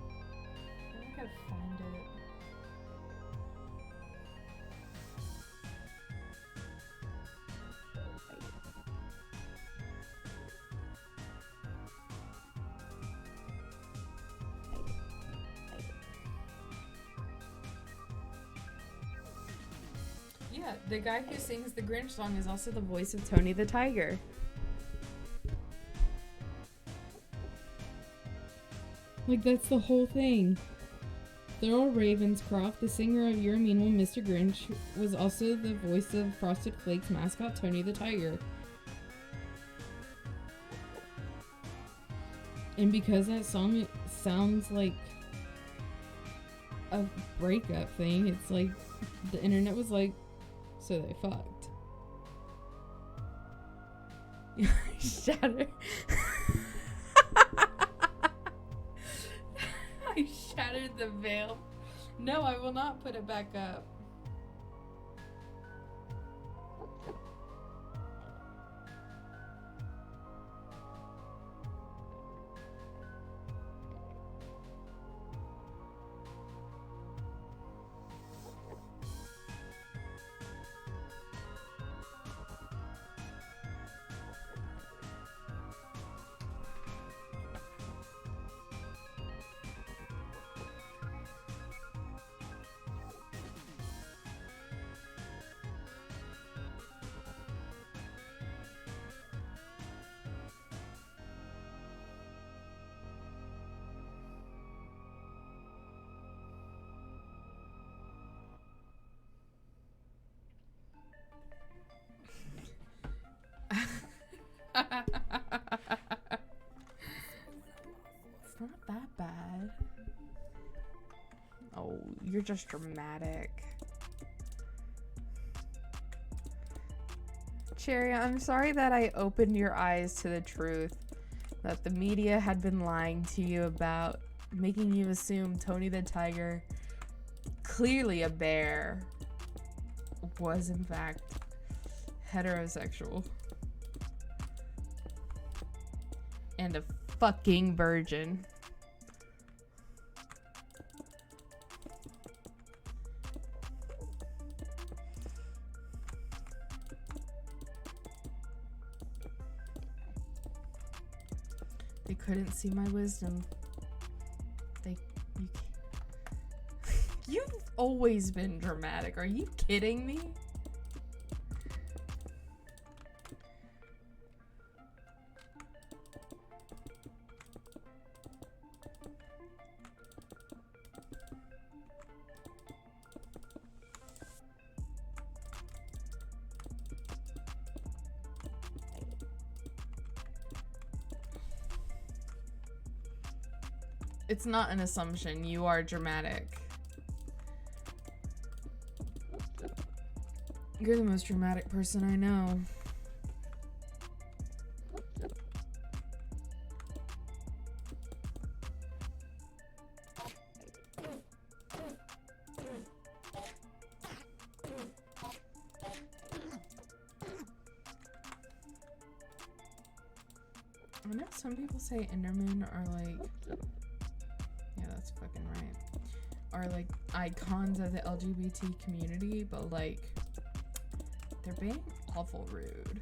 I think I'd find it. Yeah, the guy who sings the Grinch song is also the voice of Tony the Tiger. Like, that's the whole thing. Thurl Ravenscroft, the singer of You're a Mean One, Mr. Grinch, was also the voice of Frosted Flakes mascot Tony the Tiger. And because that song sounds like a breakup thing, it's like the internet was like, so they fucked. Shattered. I shattered the veil. No, I will not put it back up. It's not that bad. Oh, you're just dramatic. Cherry, I'm sorry that I opened your eyes to the truth that the media had been lying to you about, making you assume Tony the Tiger, clearly a bear, was in fact heterosexual. And a fucking virgin. They couldn't see my wisdom. You've always been dramatic. Are you kidding me? It's not an assumption. You are dramatic. You're the most dramatic person I know. I know some people say Endermen are like, yeah, that's fucking right, are like icons of the LGBT community, but like, they're being awful rude.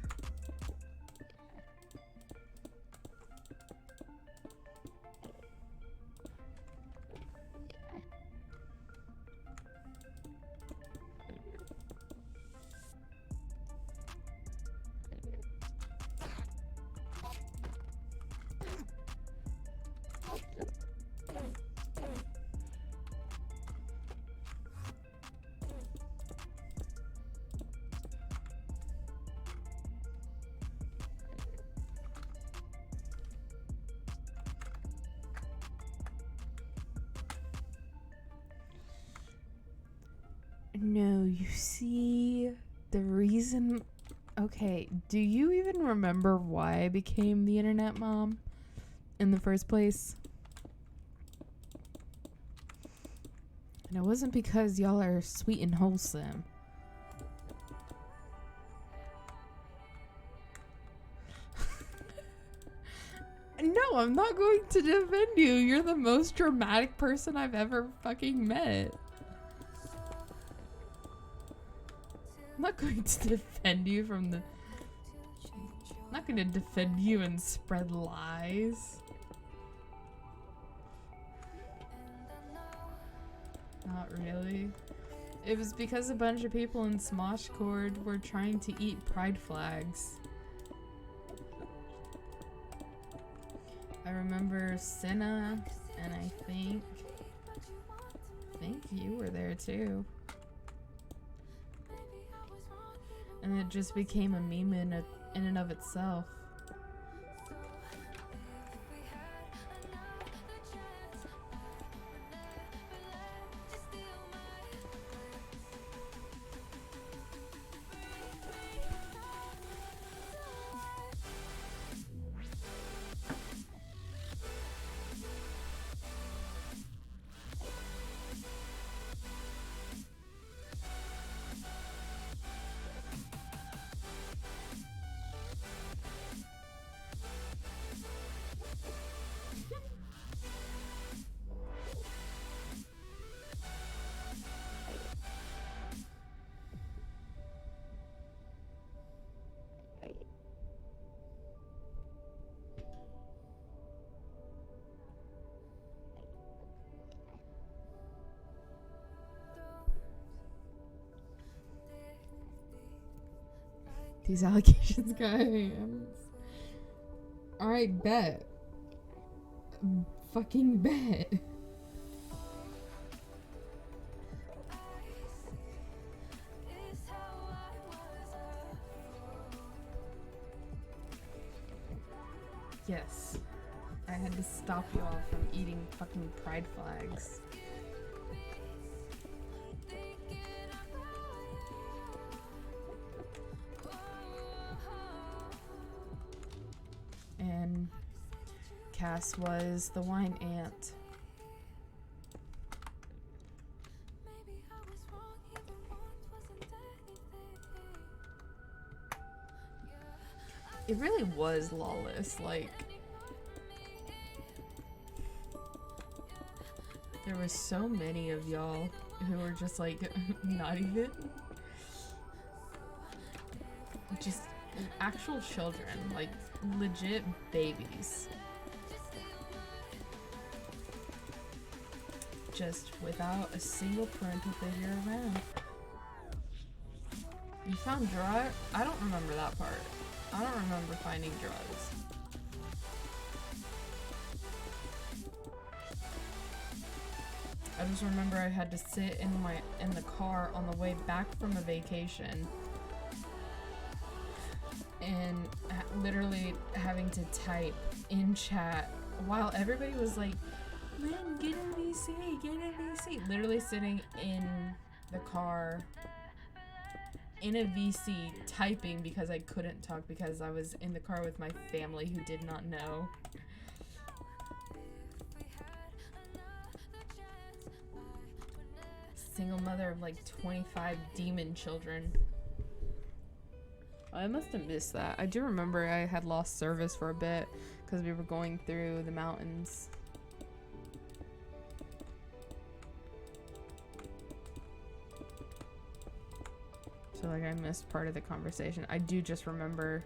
No, you see, the reason... Okay, do you even remember why I became the internet mom in the first place? And it wasn't because y'all are sweet and wholesome. No, I'm not going to defend you. You're the most dramatic person I've ever fucking met. I'm not going to defend you from the... I'm not going to defend you and spread lies. Not really. It was because a bunch of people in Smoshcord were trying to eat pride flags. I remember Senna, and I think you were there too. And it just became a meme in and of itself. These allegations, guys. Alright, bet. Fucking bet. Yes. I had to stop you all from eating fucking pride flags. And Cass was the wine ant. It really was lawless, like there was so many of y'all who were just like not even just actual children, like legit babies, just without a single parental figure around. You found drugs? I don't remember that part. I don't remember finding drugs. I just remember I had to sit in the car on the way back from a vacation and literally having to type in chat while everybody was like, Lynn, get in VC, get in VC. Literally sitting in the car in a VC typing because I couldn't talk because I was in the car with my family who did not know. Single mother of like 25 demon children. I must have missed that. I do remember I had lost service for a bit because we were going through the mountains. So like I missed part of the conversation. I do just remember.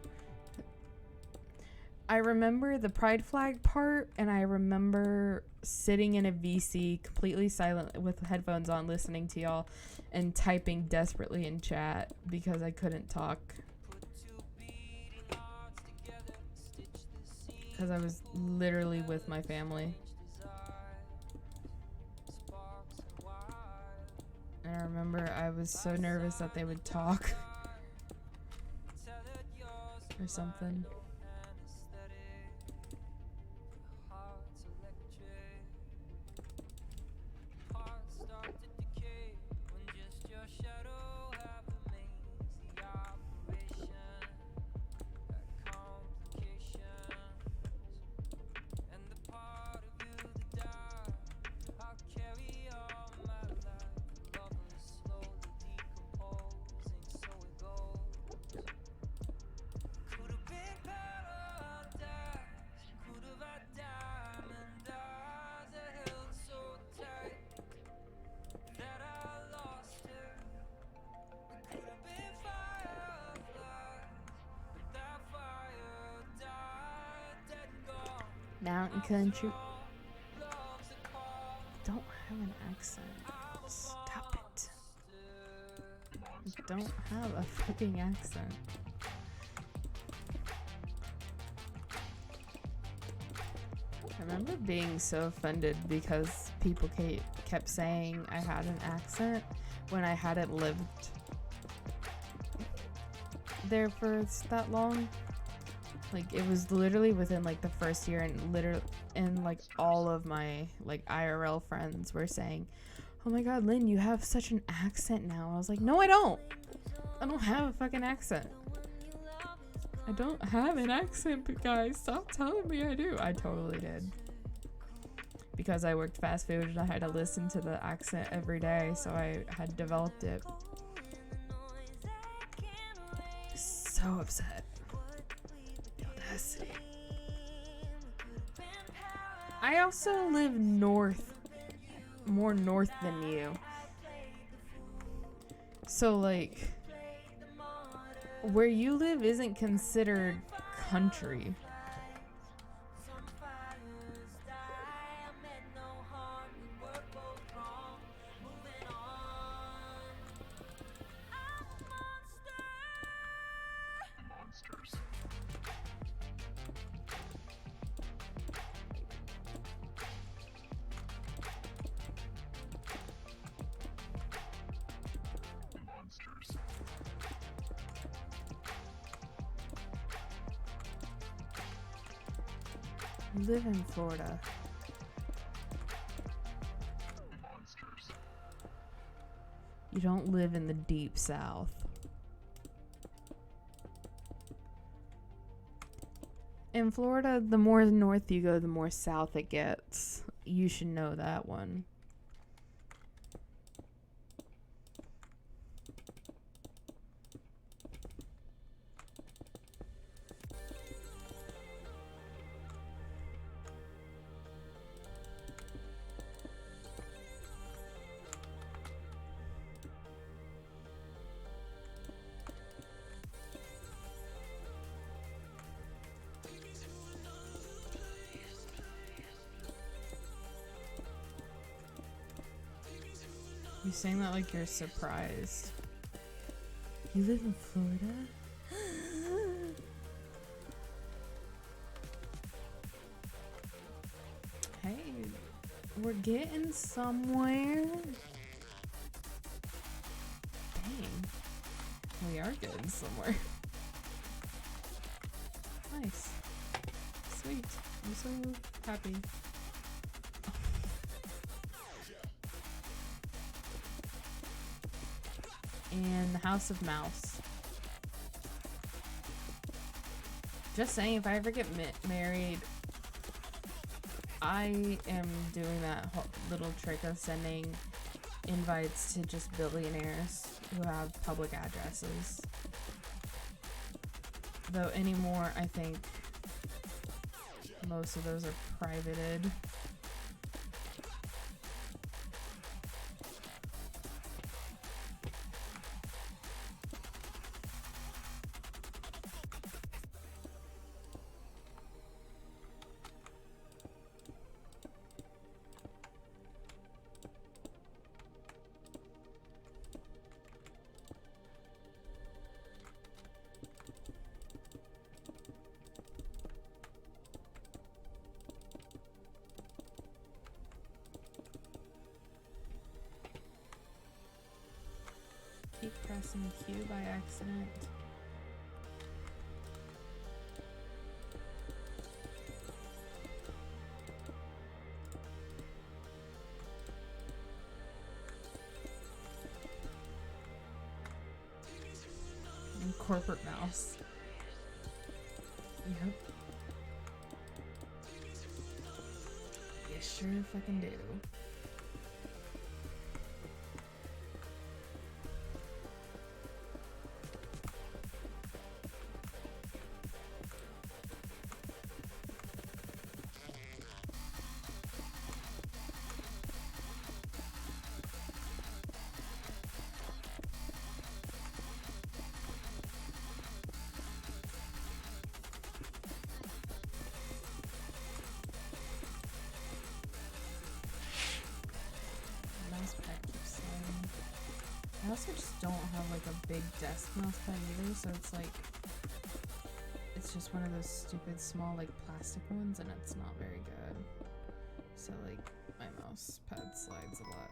I remember the pride flag part, and I remember sitting in a VC completely silent with headphones on listening to y'all and typing desperately in chat because I couldn't talk. Because I was literally with my family. And I remember I was so nervous that they would talk or something. Mountain country. Don't have an accent. Stop it. I don't have a fucking accent. I remember being so offended because people kept saying I had an accent when I hadn't lived there for that long. Like, it was literally within, like, the first year, and like, all of my, like, IRL friends were saying, oh my god, Lynn, you have such an accent now. I was like, no, I don't. I don't have a fucking accent. I don't have an accent, but guys, stop telling me I do. I totally did. Because I worked fast food and I had to listen to the accent every day, so I had developed it. So upset. I also live more north than you. So like, where you live isn't considered country. You live in Florida. You don't live in the deep south. In Florida, the more north you go, the more south it gets. You should know that one. You saying that like you're surprised. You live in Florida? Hey, we're getting somewhere. Dang. We are getting somewhere. Nice. Sweet. I'm so happy. And the House of Mouse. Just saying, if I ever get married, I am doing that little trick of sending invites to just billionaires who have public addresses. Though anymore, I think most of those are privated. Keep pressing Q by accident. And corporate mouse. Yep. You sure fucking do. I also just don't have like a big desk mouse pad either, so it's like, it's just one of those stupid small like plastic ones, and it's not very good. So like my mouse pad slides a lot.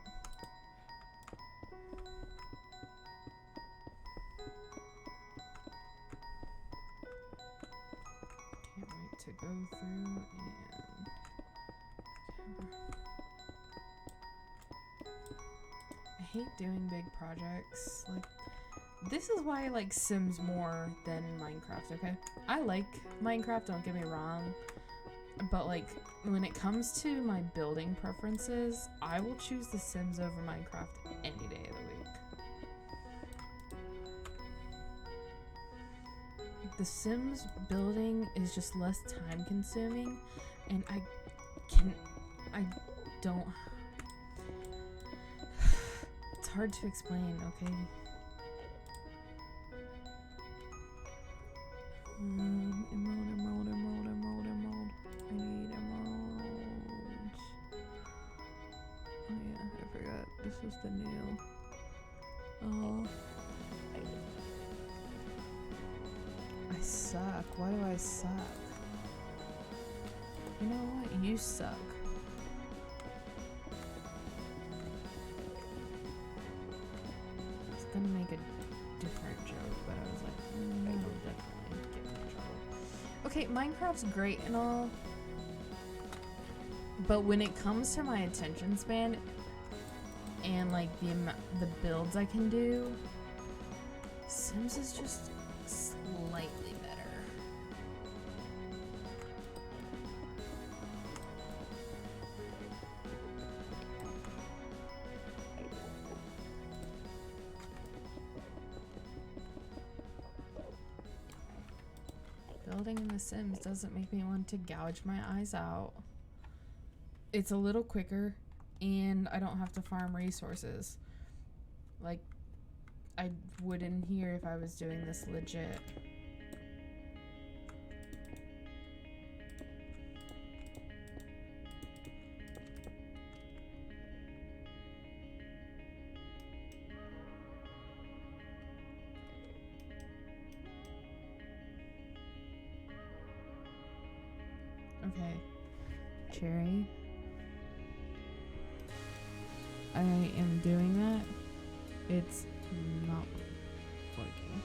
Can't wait to go through and I hate doing big projects. Like, this is why I like Sims more than Minecraft, okay? I like Minecraft, don't get me wrong. But like, when it comes to my building preferences, I will choose The Sims over Minecraft any day of the week. The Sims building is just less time consuming, and I don't... It's hard to explain, okay? Emerald. I need emeralds. Oh yeah, I forgot. This was the new. Oh. I suck. Why do I suck? You know what? You suck. I was gonna make a different joke, but I was like, no, definitely get me in trouble. Okay, Minecraft's great and all, but when it comes to my attention span and like the builds I can do, Sims is just slightly better. Building in The Sims doesn't make me want to gouge my eyes out. It's a little quicker, and I don't have to farm resources like I would in here if I was doing this legit. Okay. Cherry. I am doing that. It's not working.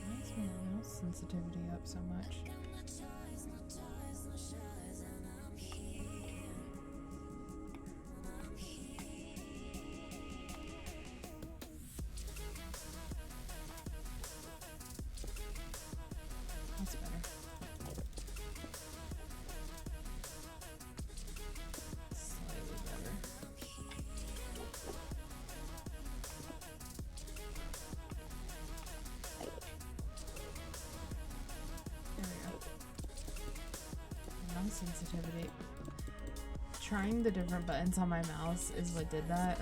Why is my mouse sensitivity up so much? That's better. Slightly better. There we go. Mouse sensitivity. Trying the different buttons on my mouse is what did that.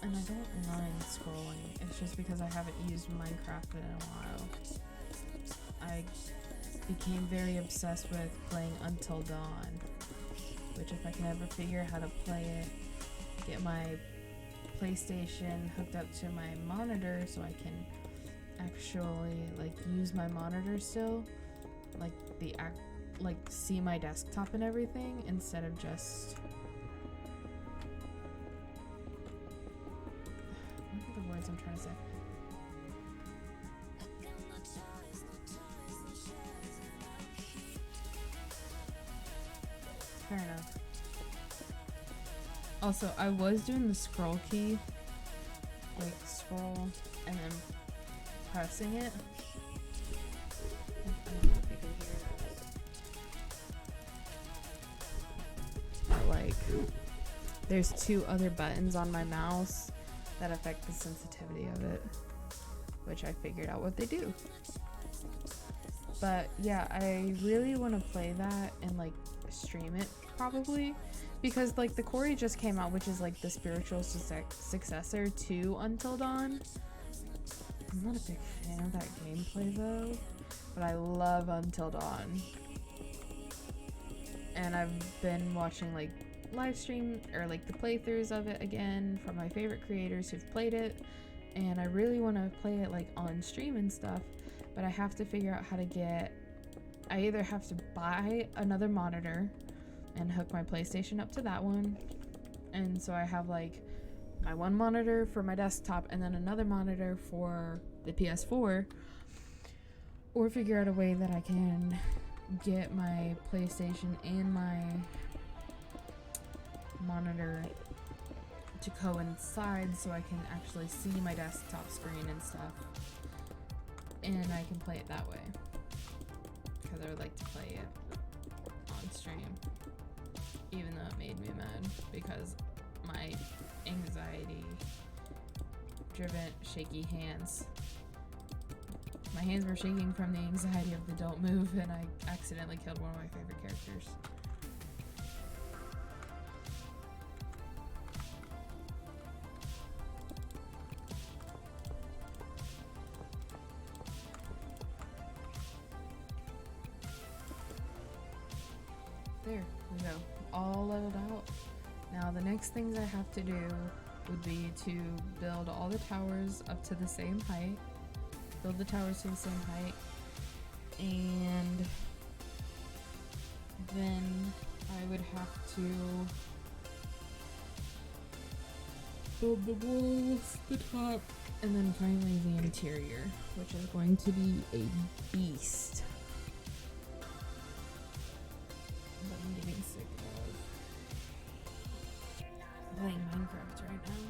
And I don't mind scrolling, it's just because I haven't used Minecraft in a while. I became very obsessed with playing Until Dawn, which if I can ever figure out how to play it, get my PlayStation hooked up to my monitor so I can actually like use my monitor still, like see my desktop and everything instead of just what are the words I'm trying to say? Fair enough. Also, I was doing the scroll key, like scroll and then pressing it. I don't know if you can hear that. But like, there's two other buttons on my mouse that affect the sensitivity of it, which I figured out what they do. But yeah, I really want to play that and like stream it probably, because like the Quarry just came out, which is like the spiritual successor to Until Dawn. I'm not a big fan of that gameplay though, but I love Until Dawn. And I've been watching like live stream or like the playthroughs of it again from my favorite creators who've played it, and I really want to play it like on stream and stuff, but I have to figure out how to I either have to buy another monitor and hook my PlayStation up to that one, and so I have like my one monitor for my desktop and then another monitor for the PS4, or figure out a way that I can get my PlayStation and my monitor to coincide so I can actually see my desktop screen and stuff, and I can play it that way, because I would like to play it on stream, even though it made me mad because my anxiety driven shaky hands, my hands were shaking from the anxiety of the don't move, and I accidentally killed one of my favorite characters. There we go, all leveled out. Now the next things I have to do would be to build all the towers up to the same height, and then I would have to build the walls, the top, and then finally the interior, which is going to be a beast. But I'm getting sick of playing Minecraft right now,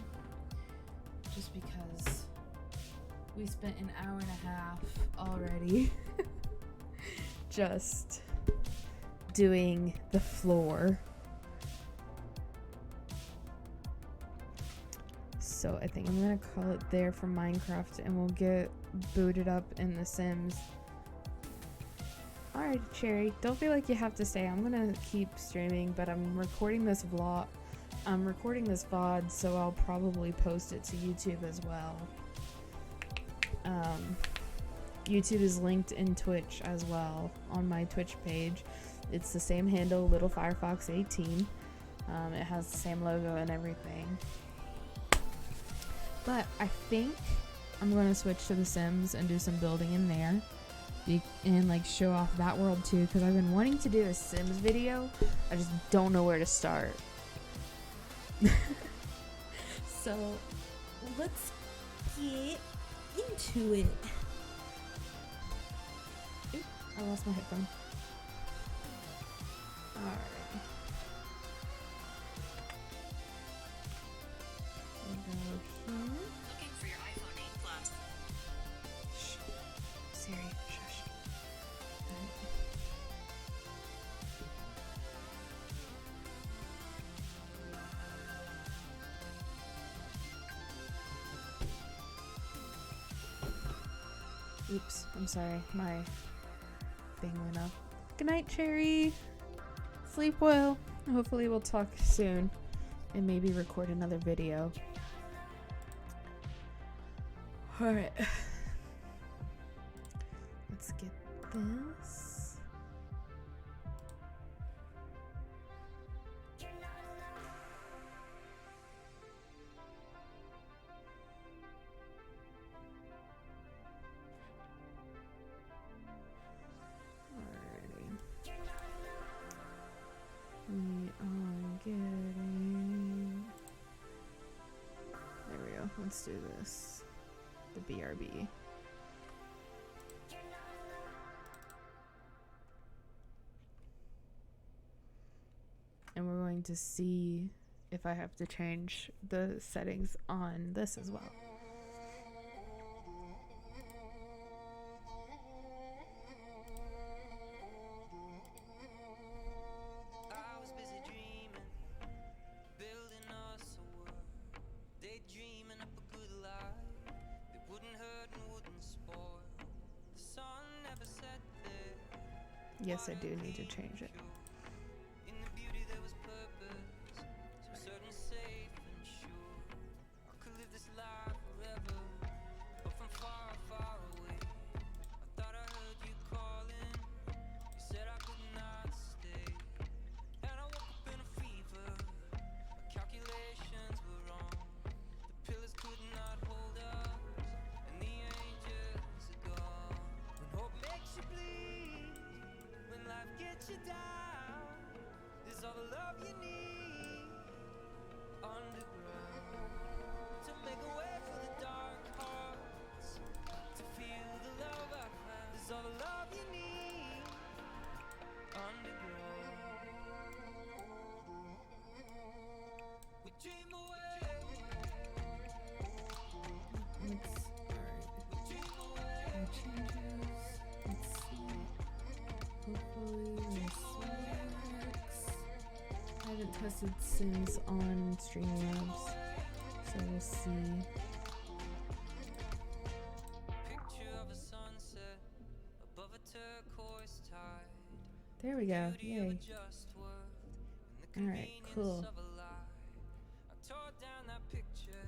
just because we spent an hour and a half already just doing the floor. So So I think I'm gonna call it there for Minecraft, and we'll get booted up in The Sims. Alright, Cherry, don't feel like you have to stay. I'm gonna keep streaming, but I'm recording this vlog. I'm recording this VOD, so I'll probably post it to YouTube as well. YouTube is linked in Twitch as well on my Twitch page. It's the same handle, Little Firefox 18. It has the same logo and everything. But I think I'm going to switch to The Sims and do some building in there. And like show off that world too, because I've been wanting to do a Sims video. I just don't know where to start. So let's get into it. Oop, I lost my headphone. Alright. We'll go here. Looking for your iPhone 8 Plus. Shh. Siri, shush. Oops, I'm sorry. My thing went up. Good night, Cherry. Sleep well. Hopefully we'll talk soon and maybe record another video. Alright. Let's get this. Alrighty. We are getting... There we go. Let's do this. The BRB. And we're going to see if I have to change the settings on this as well. I was busy dreaming, building us a world, daydreaming up a good life that wouldn't hurt and wouldn't spoil. The sun never set there. Yes, I do need to change it. In the beauty there was purpose, so certain, safe and sure. I could live this life forever, but from far, far away. I thought I heard you calling. You said I could not stay, and I woke up in a fever. My calculations were wrong. The pillars could not hold us, and the angels are gone. When hope makes you bleed, when life gets you down, there's all the love you need underground to make a way for the dark hearts to feel the love I found. There's all the love you need underground. We dream away. Let's We dream away. our changes. Let's see. Hopefully this works. I haven't tested Sims on Streamlabs, so we'll see. Picture of a sunset above a turquoise tide. There we go. Beauty of a Yay. just word and the Alright, convenience cool. of a lie. I tore down that picture.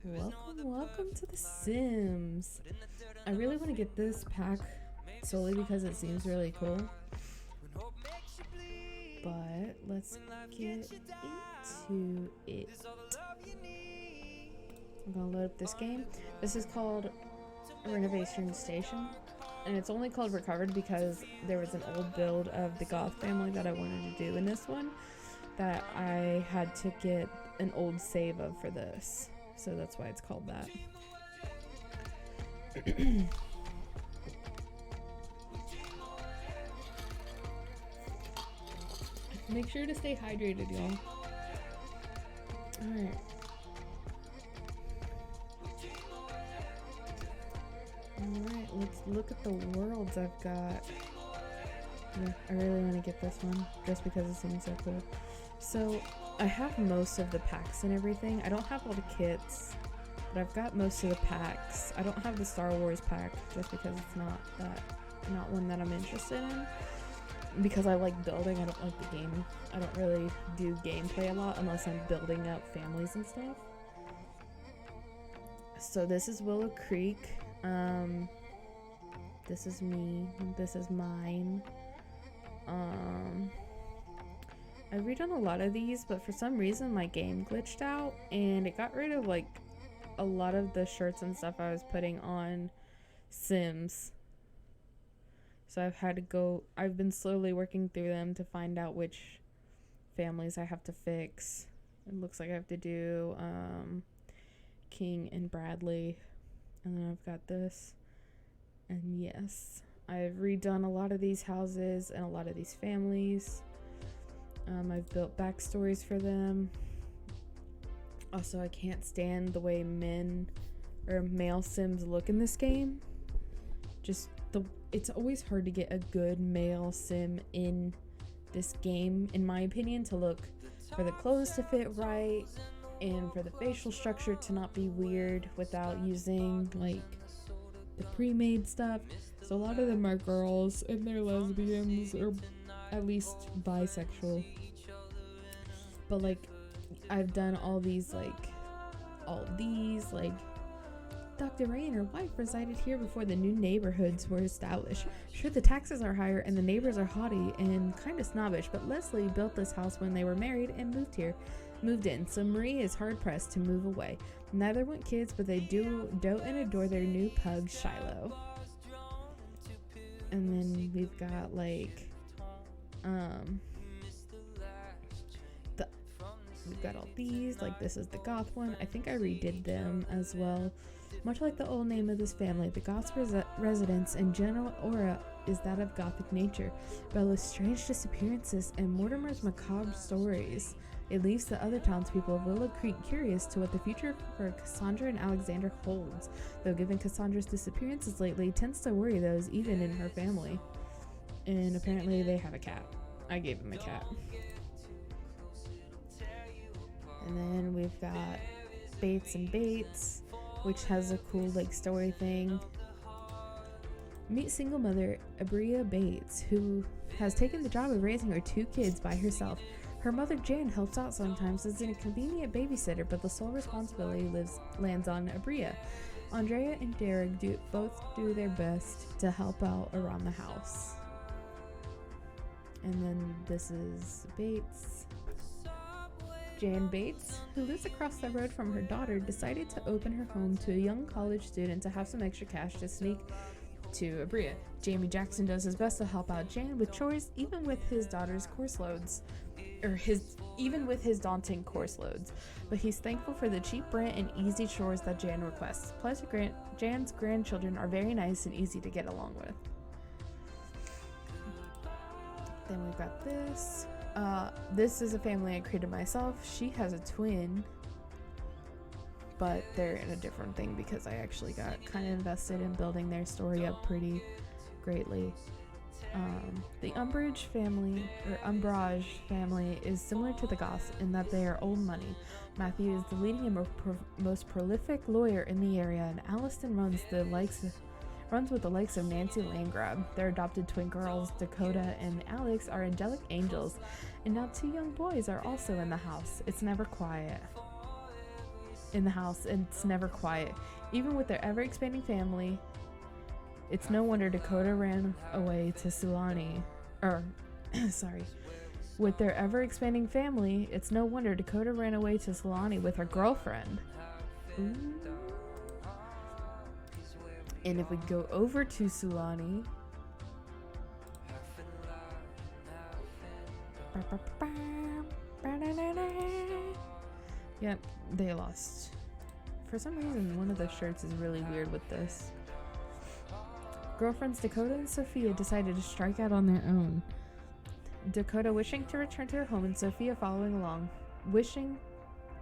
There is no other Welcome to The perfect life. Sims. But in the dirt I under really my want to get this pack maybe solely because it seems really cool. when hope makes you bleed, But let's when life get gets you down, into it. there's all the love you need I'm gonna load up this game. This is called Renovation Station, and it's only called Recovered because there was an old build of the Goth family that I wanted to do in this one that I had to get an old save of for this, so that's why it's called that. Make sure to stay hydrated, y'all. Alright. Alright, let's look at the worlds I've got. Yeah, I really want to get this one just because it seems so cool. So I have most of the packs and everything. I don't have all the kits, but I've got most of the packs. I don't have the Star Wars pack just because it's not one that I'm interested in. Because I like building, I don't like the game. I don't really do gameplay a lot unless I'm building up families and stuff. So this is Willow Creek. This is me. This is mine. I redone a lot of these, but for some reason my game glitched out and it got rid of like a lot of the shirts and stuff I was putting on Sims. So I've been slowly working through them to find out which families I have to fix. It looks like I have to do King and Bradley, and then I've got this. And yes, I've redone a lot of these houses and a lot of these families. I've built backstories for them. Also, I can't stand the way male Sims look in this game. It's always hard to get a good male Sim in this game, in my opinion, for the clothes to fit right and for the facial structure to not be weird without using like the pre-made stuff. So a lot of them are girls and they're lesbians or at least bisexual. But like I've done all these Dr. Ray and her wife resided here before the new neighborhoods were established. Sure, the taxes are higher and the neighbors are haughty and kind of snobbish, but Leslie built this house when they were married and moved in. So Marie is hard pressed to move away. Neither want kids, but they dote and adore their new pug Shiloh. And then we've got like we've got all these, like this is the goth one. I think I redid them as well. Much like the old name of this family, the Goth's residence and general aura is that of gothic nature. Bella's strange disappearances and Mortimer's macabre stories. It leaves the other townspeople of Willow Creek curious to what the future for Cassandra and Alexander holds, though given Cassandra's disappearances lately, tends to worry those even in her family. And apparently they have a cat. I gave him a cat. And then we've got Bates and Bates, which has a cool like story thing. Meet single mother Abria Bates, who has taken the job of raising her 2 kids by herself. Her mother Jan helps out sometimes as a convenient babysitter, but the sole responsibility lands on Abria. Andrea and Derek both do their best to help out around the house. And then this is Bates. Jan Bates, who lives across the road from her daughter, decided to open her home to a young college student to have some extra cash to sneak to Abria. Jamie Jackson does his best to help out Jan with chores, even with his daunting course loads. But he's thankful for the cheap rent and easy chores that Jan requests. Plus, Jan's grandchildren are very nice and easy to get along with. Then we've got this. This is a family I created myself. She has a twin, but they're in a different thing because I actually got kind of invested in building their story up pretty greatly. The Umbrage family is similar to the Goths in that they are old money. Matthew is the leading and most prolific lawyer in the area, and Alliston runs with the likes of Nancy Landgrab. Their adopted twin girls, Dakota and Alex, are angelic angels, and now 2 young boys are also in the house. It's never quiet. Even with their ever-expanding family, it's no wonder Dakota ran away to Sulani. With their ever-expanding family, it's no wonder Dakota ran away to Sulani with her girlfriend. Ooh. And if we go over to Sulani, yep, they lost. For some reason, one of the shirts is really weird with this. Girlfriends Dakota and Sophia decided to strike out on their own. Dakota wishing to return to her home and Sophia following along. Wishing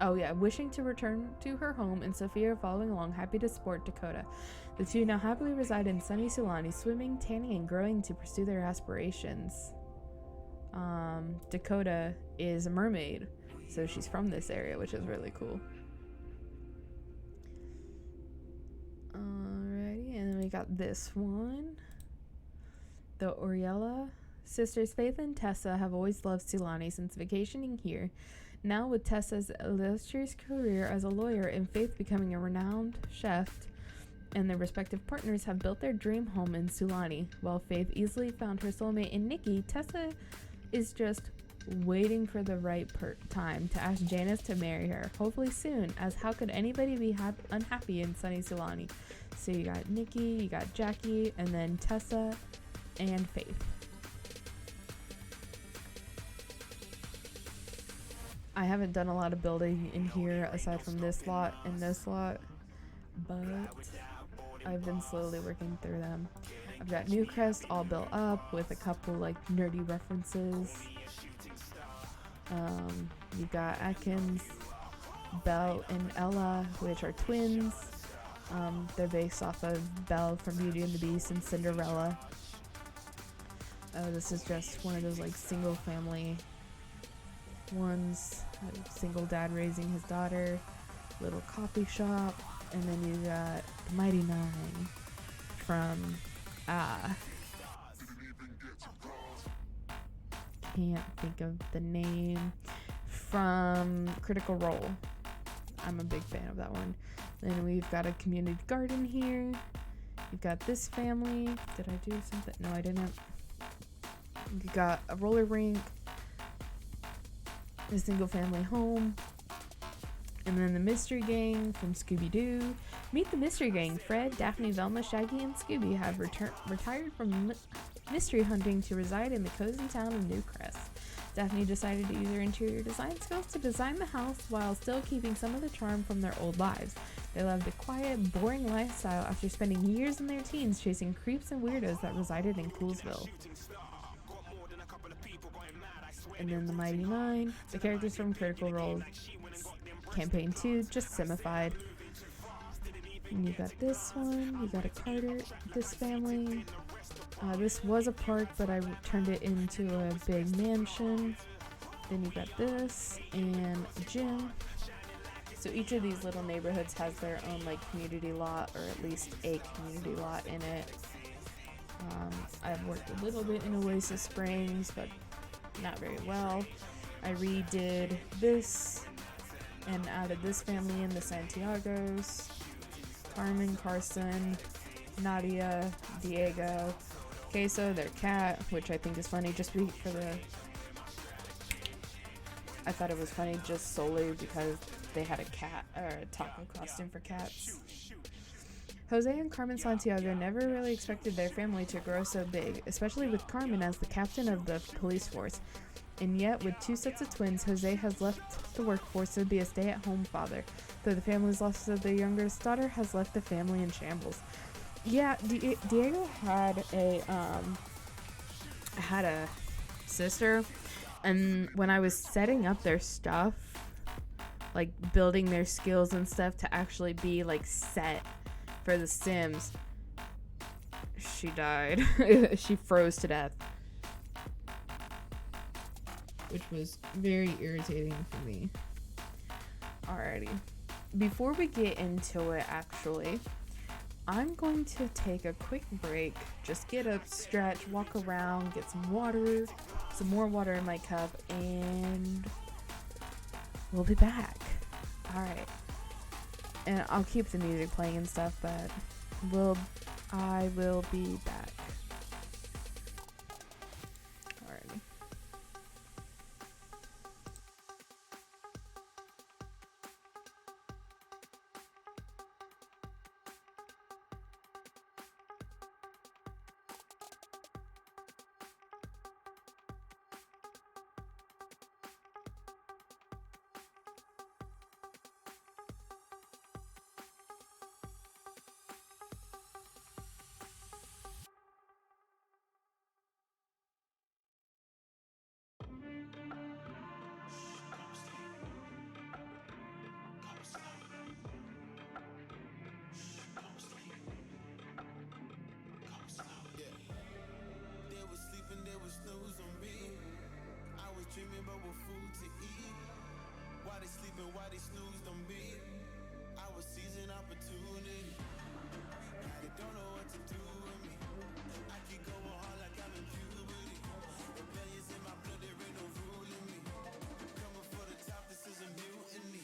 to return to her home and Sophia following along, happy to support Dakota. The 2 now happily reside in sunny Sulani, swimming, tanning, and growing to pursue their aspirations. Dakota is a mermaid, so she's from this area, which is really cool. Alrighty, and then we got this one. The Oriella sisters Faith and Tessa have always loved Sulani since vacationing here. Now, with Tessa's illustrious career as a lawyer and Faith becoming a renowned chef, and their respective partners have built their dream home in Sulani. While Faith easily found her soulmate in Nikki, Tessa is just waiting for the right time to ask Janice to marry her, hopefully soon, as how could anybody be unhappy in sunny Sulani? So you got Nikki, you got Jackie, and then Tessa and Faith. I haven't done a lot of building in here aside from this lot and this lot, but I've been slowly working through them. I've got Newcrest all built up with a couple like nerdy references. You got Atkins, Belle and Ella, which are twins. They're based off of Belle from Beauty and the Beast and Cinderella. This is just one of those like single family ones. A single dad raising his daughter, little coffee shop, and then you got the Mighty Nine from can't think of the name, from Critical Role. I'm a big fan of that one. Then we've got a community garden here. You've got this family. Did I do something? No, I didn't. You got a roller rink, a single family home, and then the Mystery Gang from Scooby-Doo. Meet the Mystery Gang. Fred, Daphne, Velma, Shaggy, and Scooby have retired from mystery hunting to reside in the cozy town of Newcrest. Daphne decided to use her interior design skills to design the house while still keeping some of the charm from their old lives. They loved a quiet, boring lifestyle after spending years in their teens chasing creeps and weirdos that resided in Coolsville. And then the Mighty Nine, the characters from Critical Role Campaign 2, just simified. And you got this one, you got a Carter, this family. This was a park, but I turned it into a big mansion. Then you got this, and a gym. So each of these little neighborhoods has their own like community lot, or at least a community lot in it. I've worked a little bit in Oasis Springs, but not very well. I redid this and added this family in, the Santiagos, Carmen, Carson, Nadia, Diego, Queso, their cat, which I think is funny just for the... I thought it was funny just solely because they had a cat, or a taco costume for cats. Jose and Carmen Santiago never really expected their family to grow so big, especially with Carmen as the captain of the police force. And yet, with two sets of twins, Jose has left the workforce to be a stay-at-home father, though the family's loss of their youngest daughter has left the family in shambles. Yeah, Diego had a sister, and when I was setting up their stuff, like building their skills and stuff to actually be like set for The Sims, she died. She froze to death, which was very irritating for me. Alrighty, before we get into it, actually, I'm going to take a quick break, just get up, stretch, walk around, get some water, some more water in my cup, and we'll be back. Alright. And I'll keep the music playing and stuff, but I will be back. Alrighty. They was sleeping, they was snooze on me. dreaming about what food to eat. Why they sleeping, why they snoozed on me? I was seizing opportunity. Now they don't know what to do with me. I keep going hard like I'm in puberty. Rebellions in my blood, there ain't no ruling me. Coming for the top, this is a mutiny.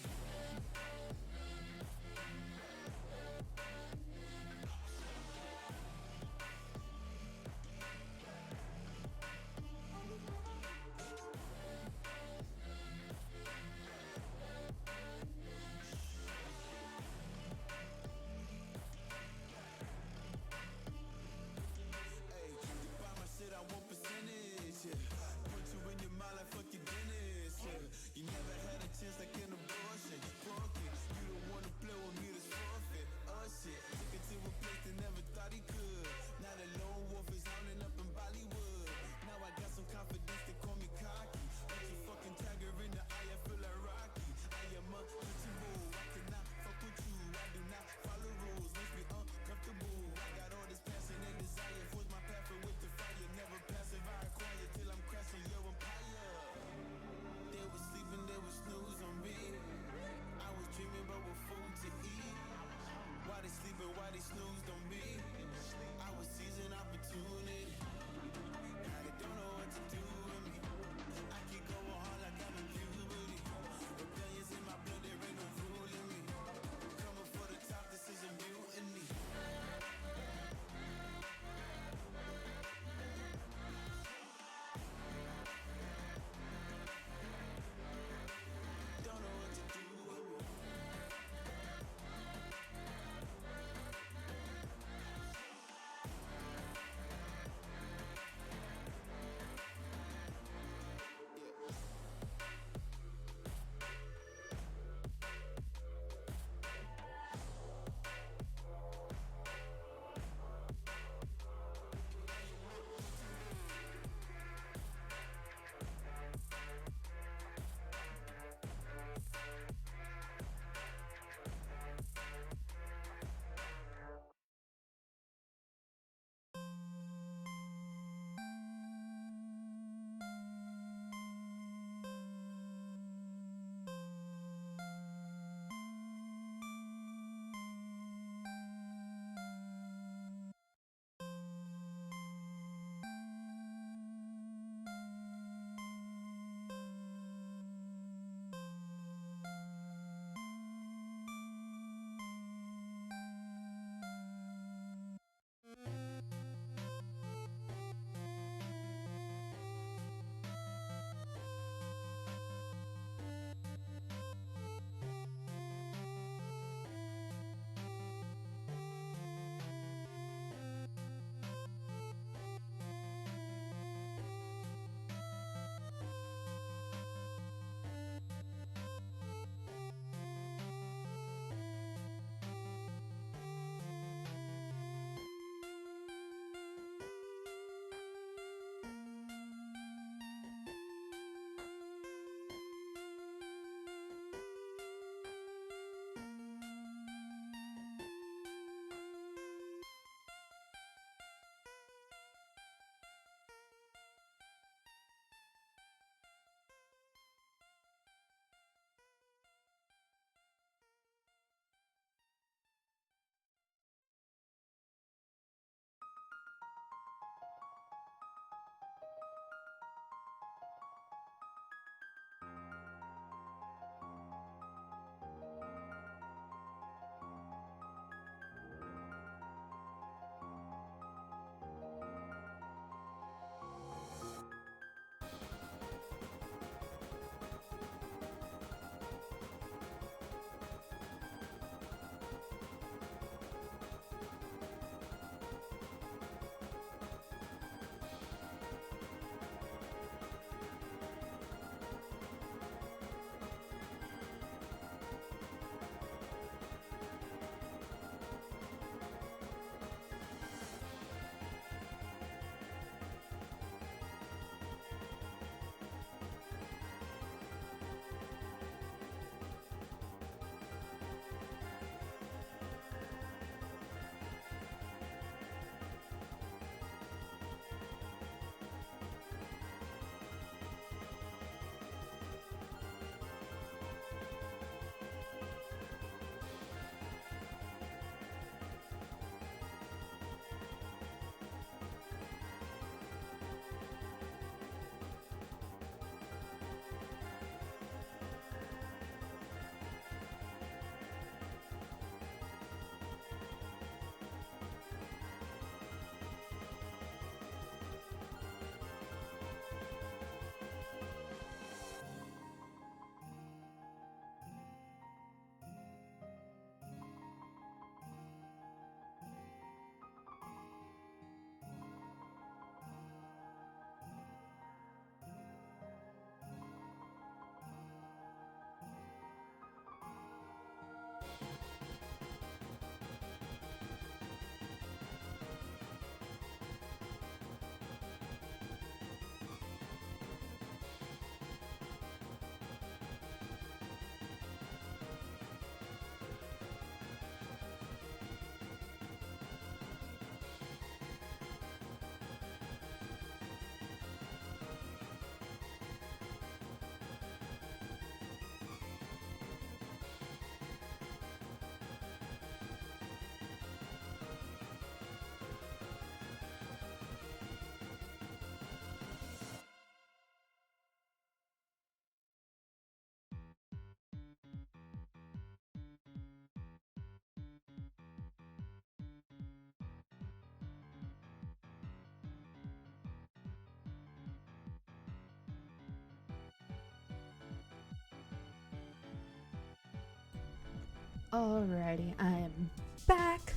Alrighty, I am back.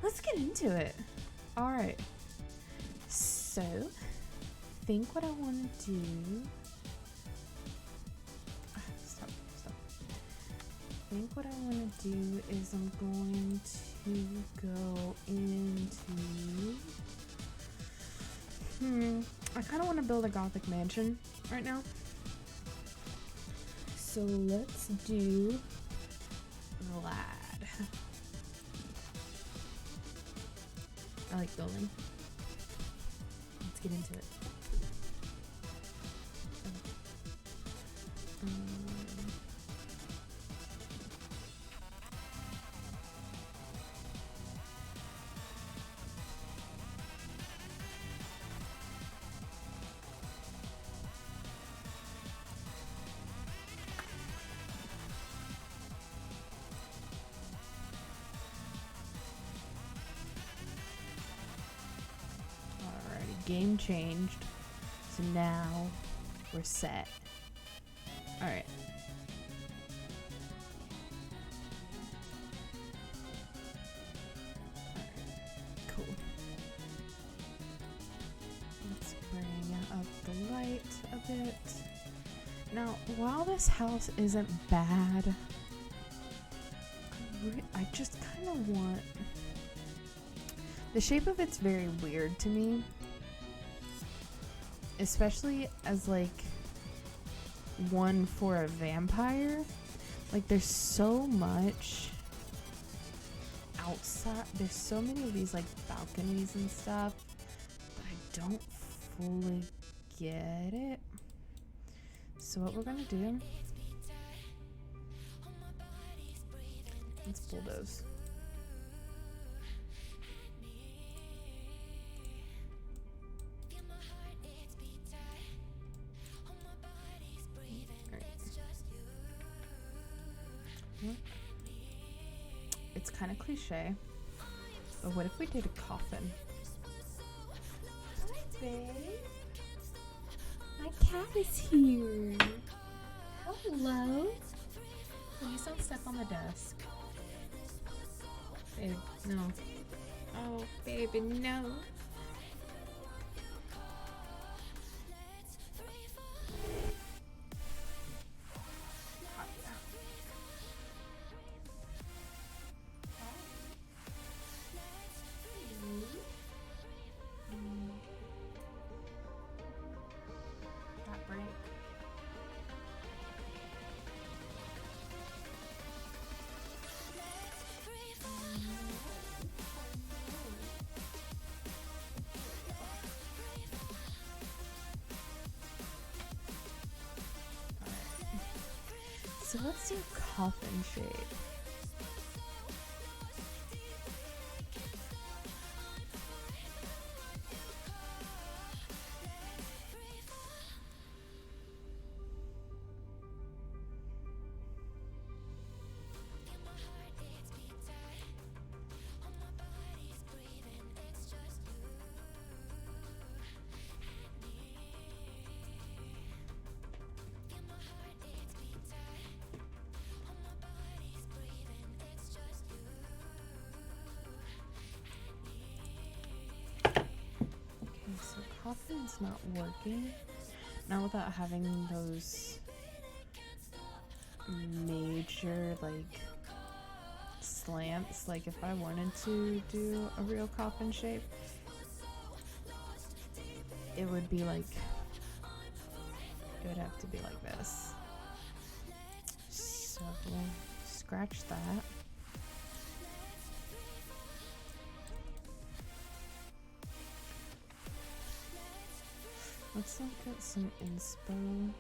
Let's get into it. Alright. So, think what I want to do. Stop. Think what I want to do is I'm going to go into. I kind of want to build a gothic mansion right now. So let's do Vlad. I like building. Let's get into it. Game changed, so now we're set. Alright. Cool. Let's bring up the light a bit. Now, while this house isn't bad, I just kind of want... The shape of it's very weird to me. Especially as like one for a vampire. Like there's so much outside. There's so many of these like balconies and stuff, but I don't fully get it. So what we're gonna do, let's bulldoze. It's kind of cliche, but what if we did a coffin? Hi, babe. My cat is here. Hello. Please don't step on the desk. Babe, no. Oh, baby, no. So let's do coffin shape. So coffin's not working. Not without having those major like slants. Like if I wanted to do a real coffin shape, it would be like, it would have to be like this. So scratch that. Let's look at some inspo.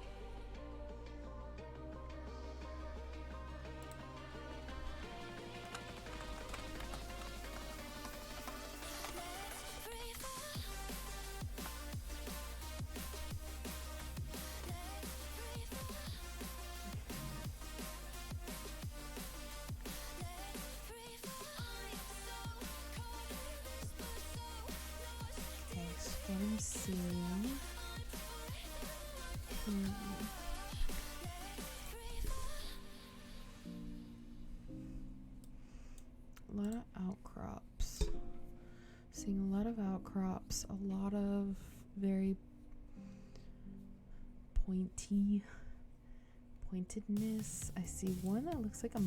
Okay, skin C. pointedness. I see one that looks like a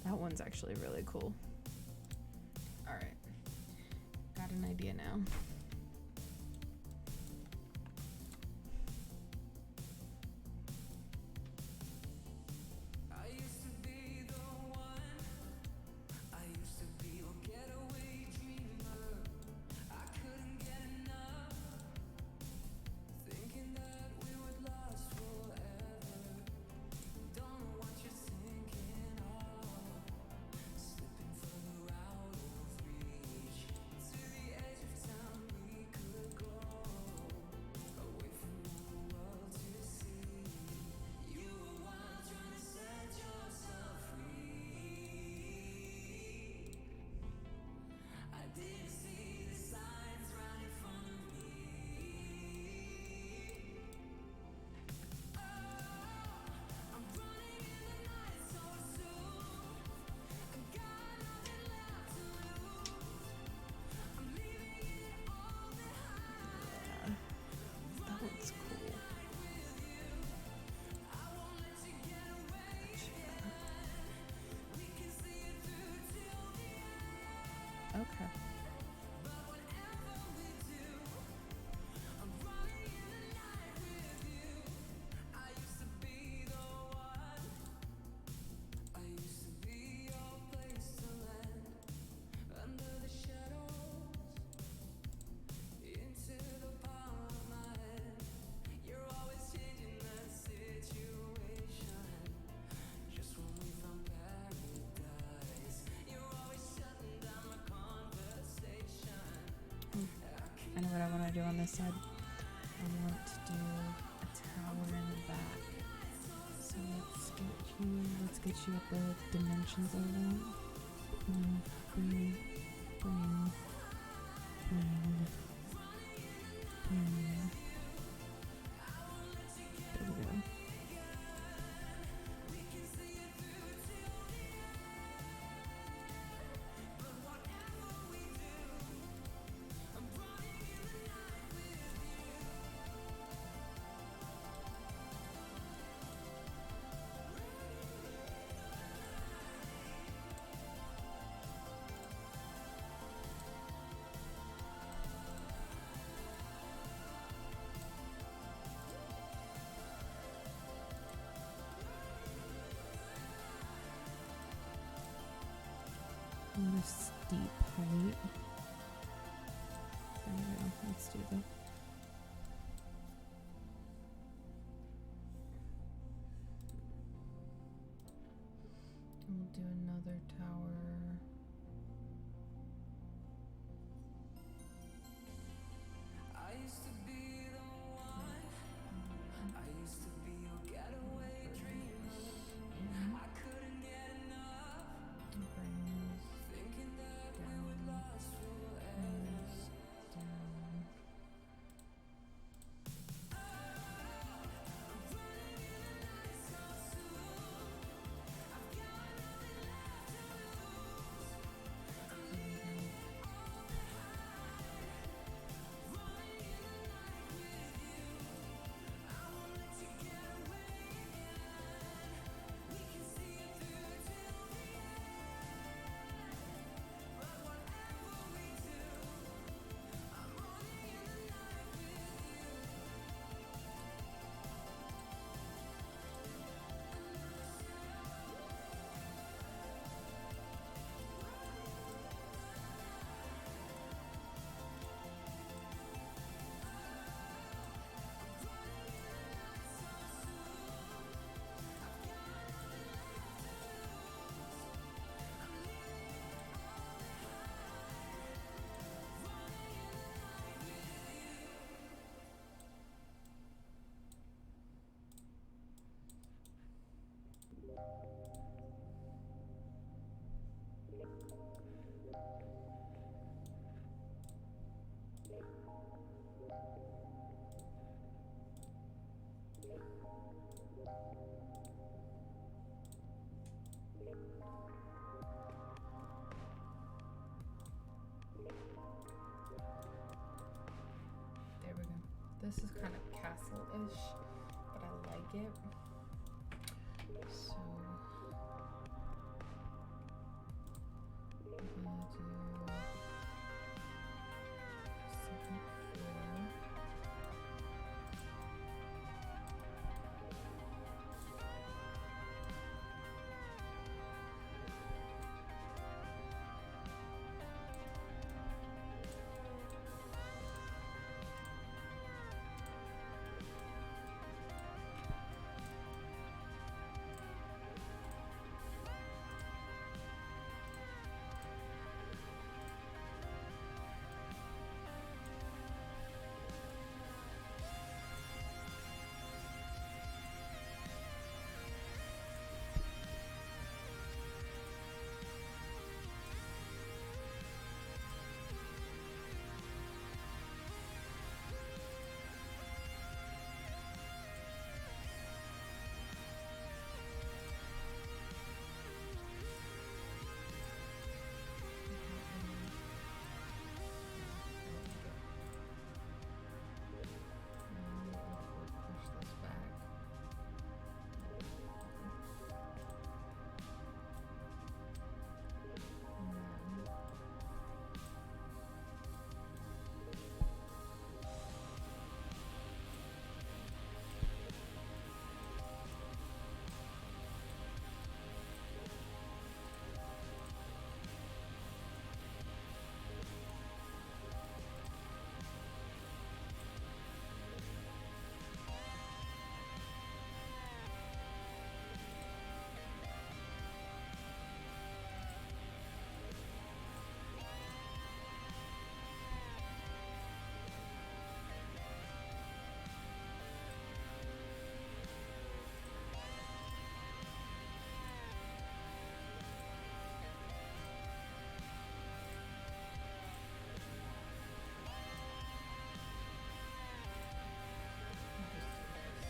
that one's actually really cool. Alright. Got an idea now. That one's cool. Okay. I know what I want to do on this side. I want to do a tower in the back. So let's get you at the dimensions I want. Bring. There we go. A lot of steep height. There we go. Let's do that. We'll do another tower. There we go. This is kind of castle-ish, but I it. So I'm gonna do second floor. Push this back. And then just do this.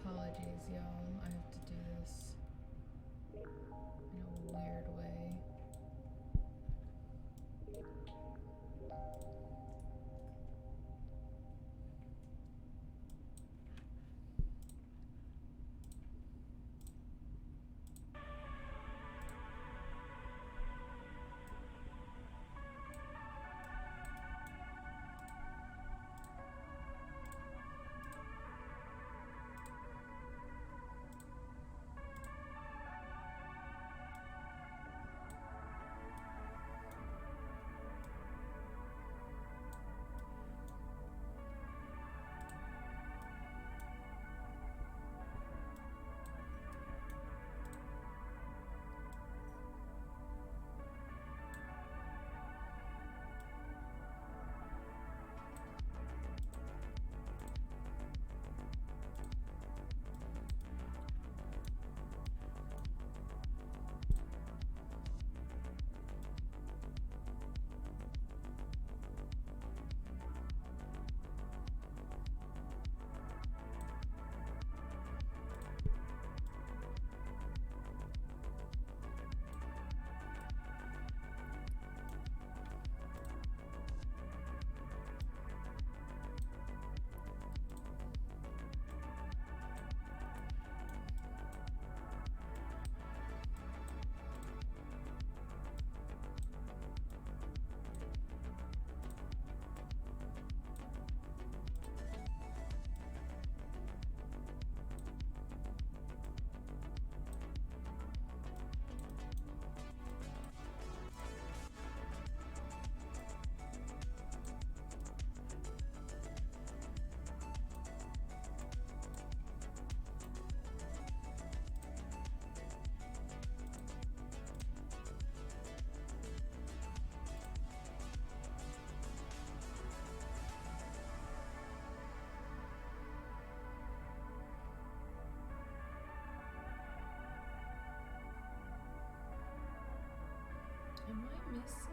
Apologies, y'all. I have to do this in a weird way. missing?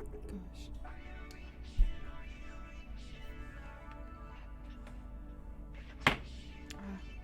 Let's do black. Gosh.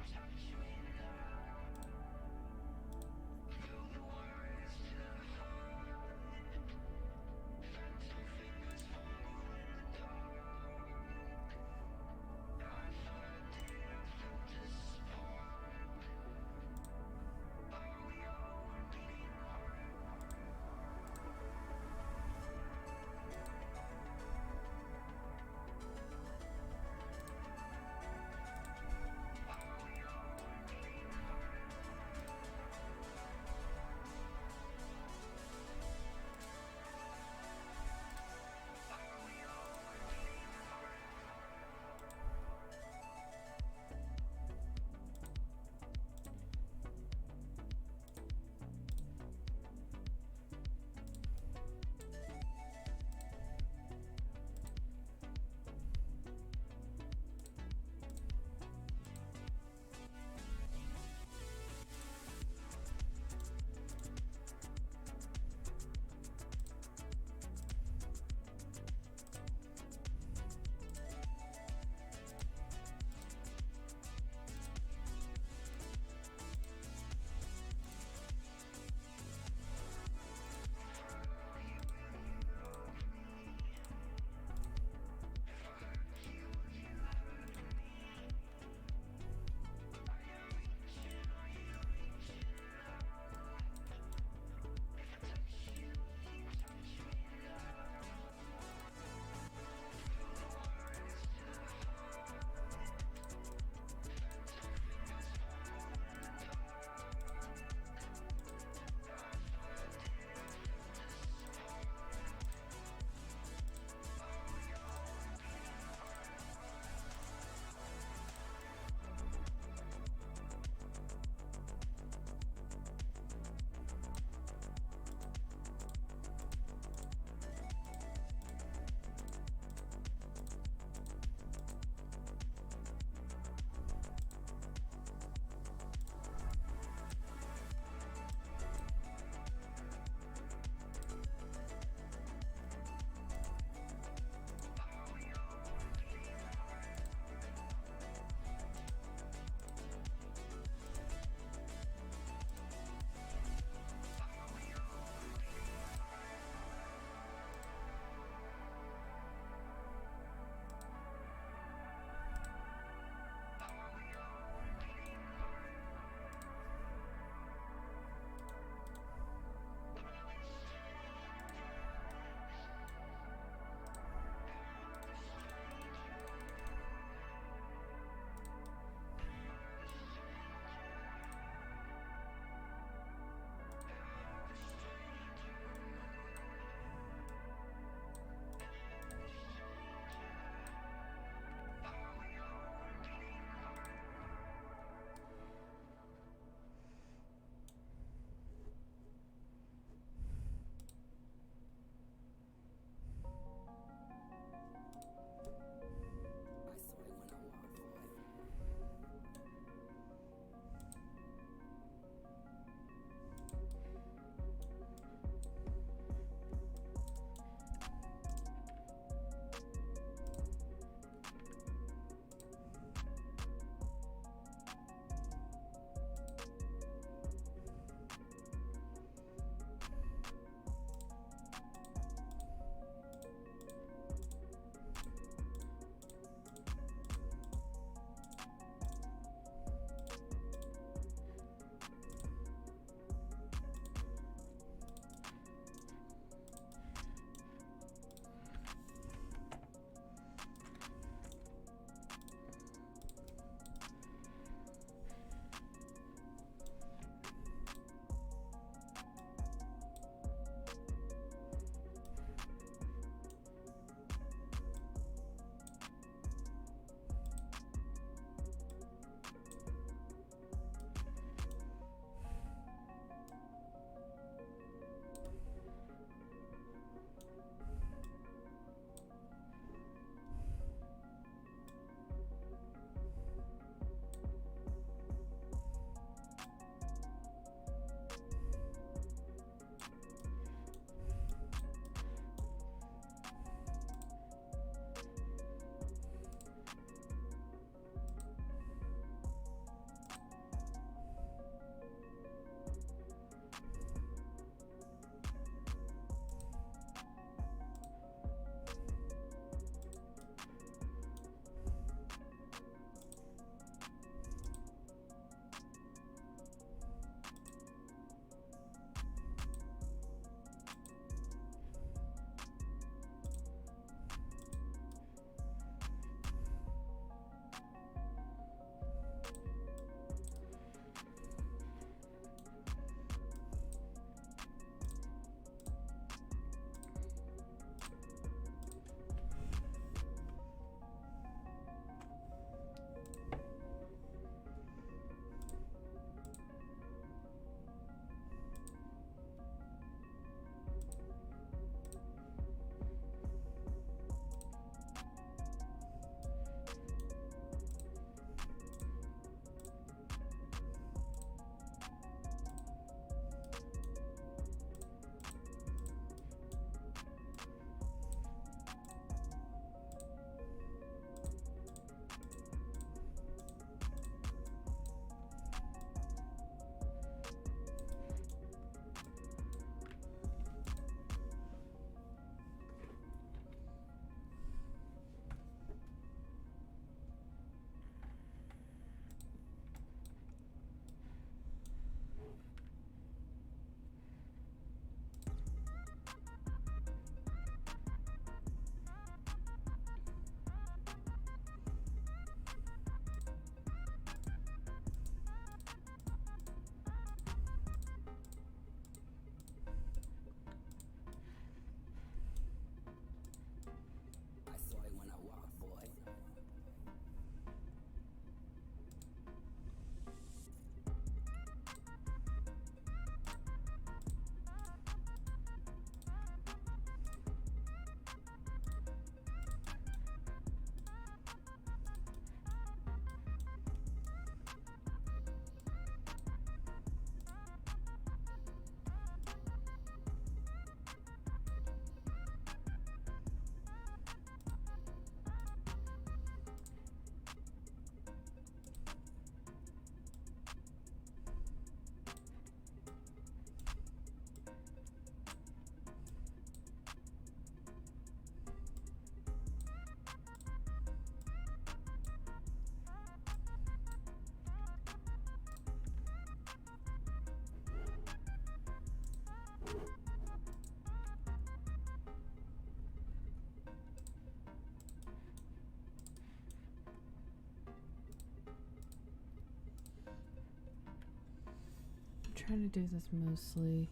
trying to do this mostly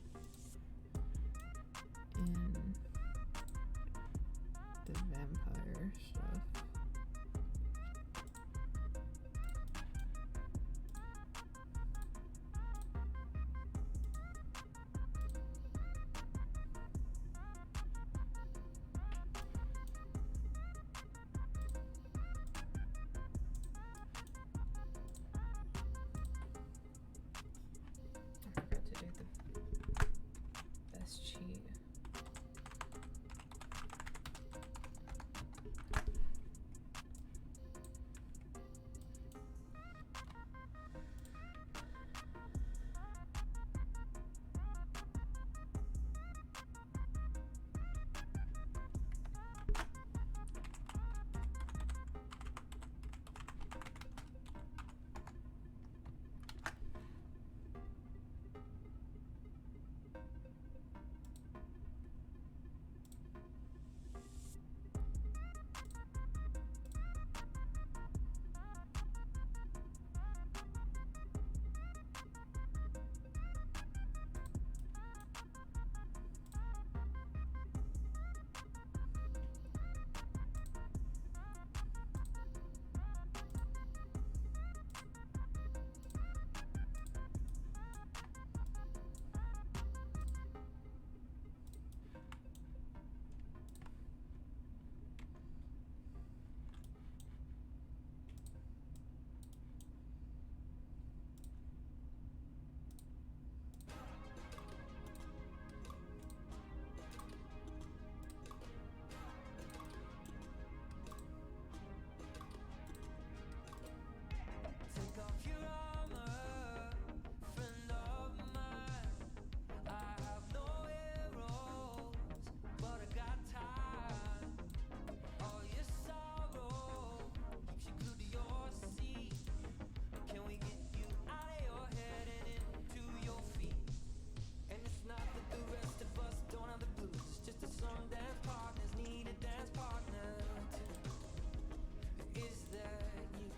in the vampire stuff. I forgot to do the best cheat. Take off your armor, friend of mine. I have no arrows, but I got time. All your sorrow keeps you glued to your seat. Can we get you out of your head and into your feet? And it's not that the rest of us don't have the blues. It's just that some dance partners need a dance partner too. Is that you?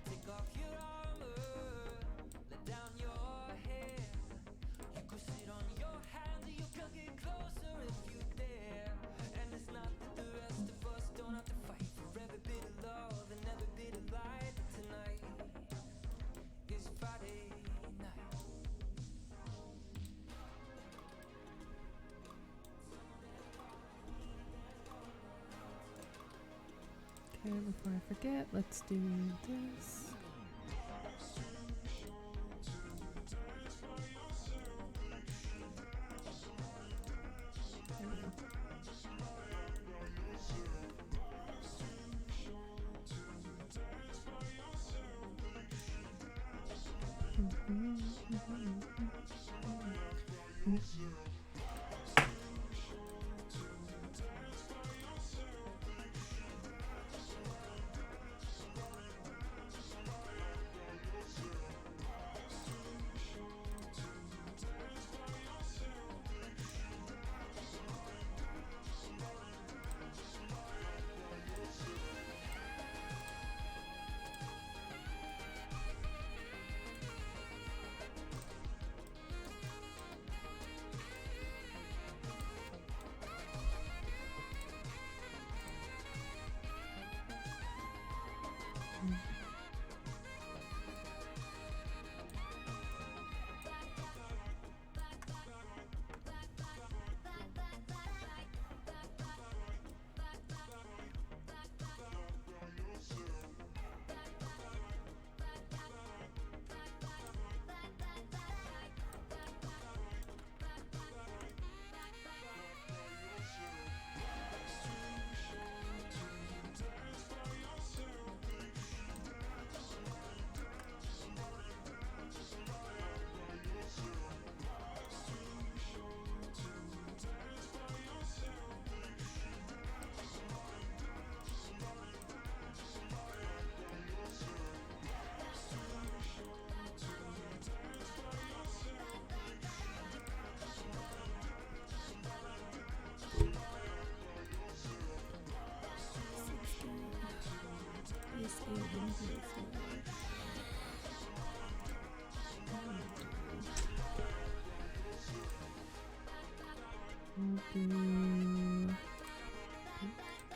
Take off your armor, let down your hair. You could sit on your hands or you can get closer if you dare. And it's not that the rest of us don't have to fight for every bit of love and every bit of light. Tonight is Friday night. Okay, before I forget, let's do this. There we go.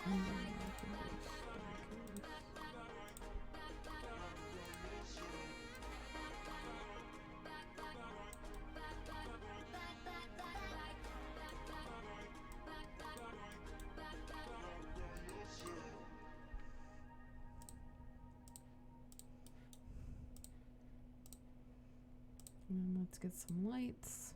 And then I can do staircase. And let's get some lights.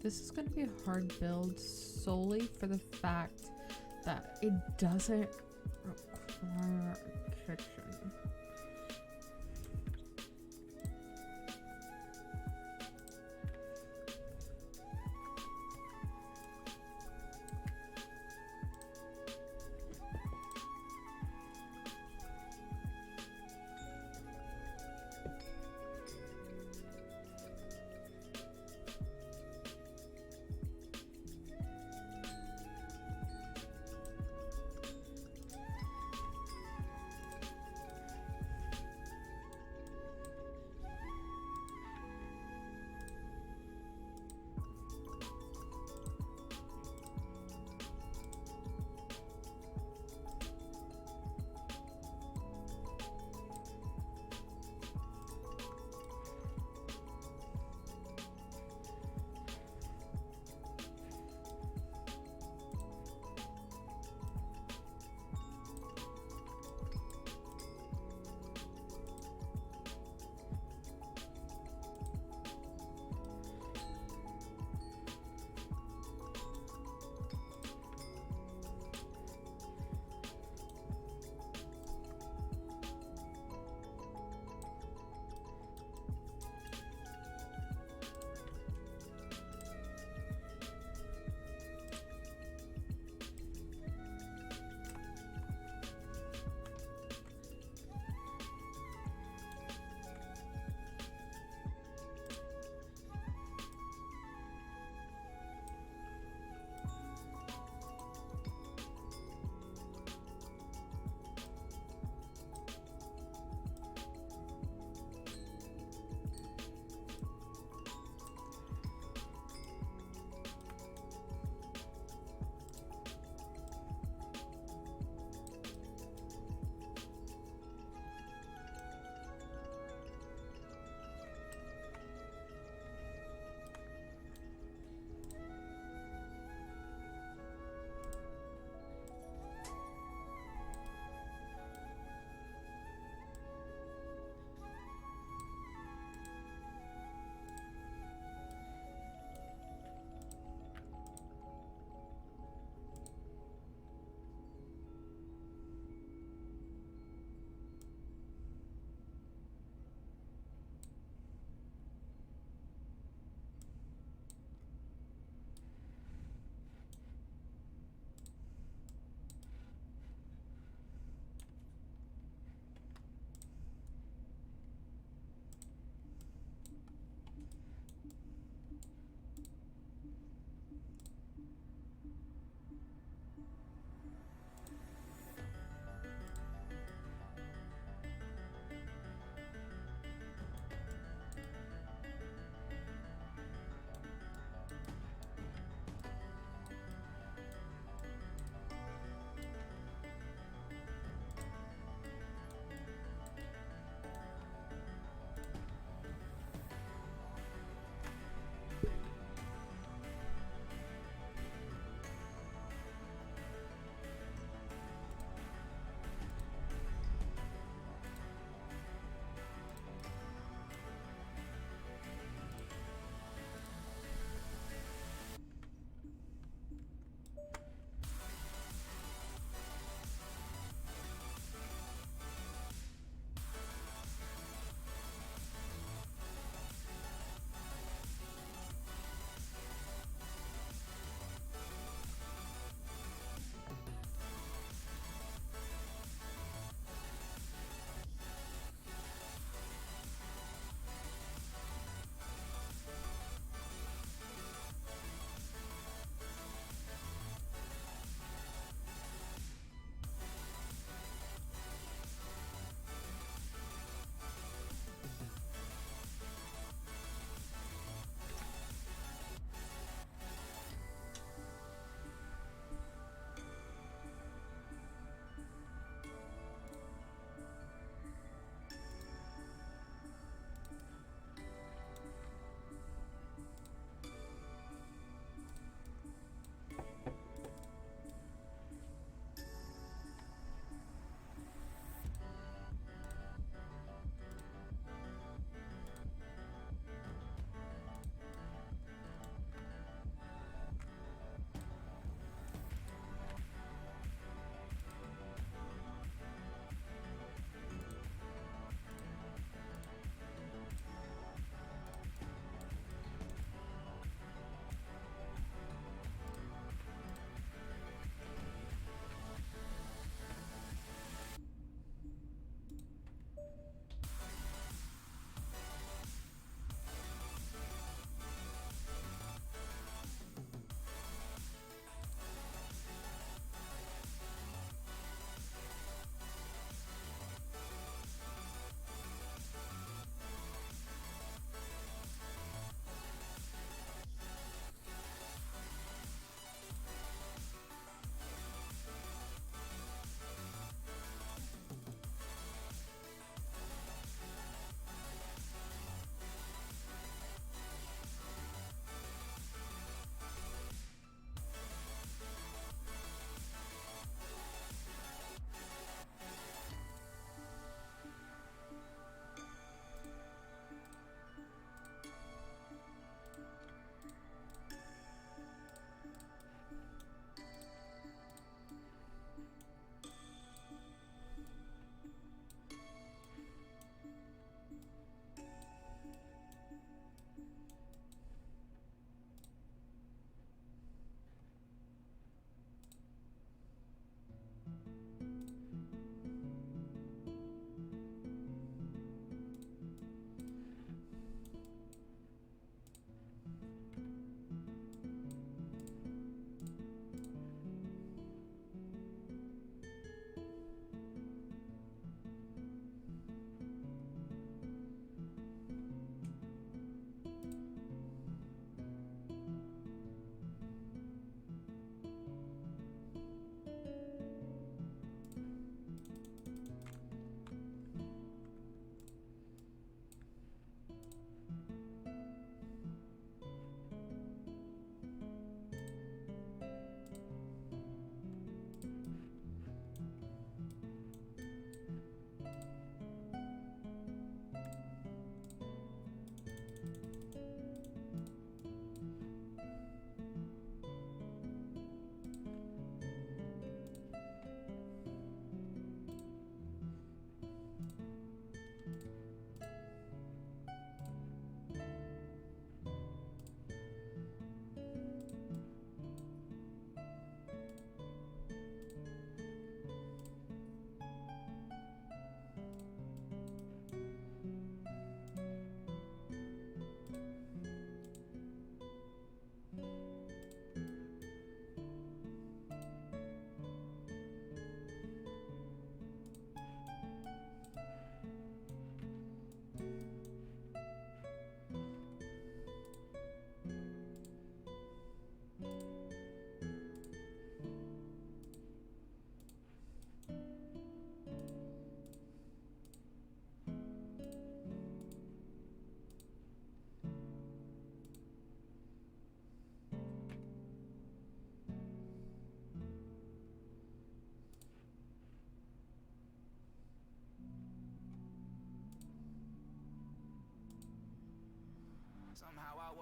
This is going to be a hard build solely for the fact that it doesn't require a kitchen.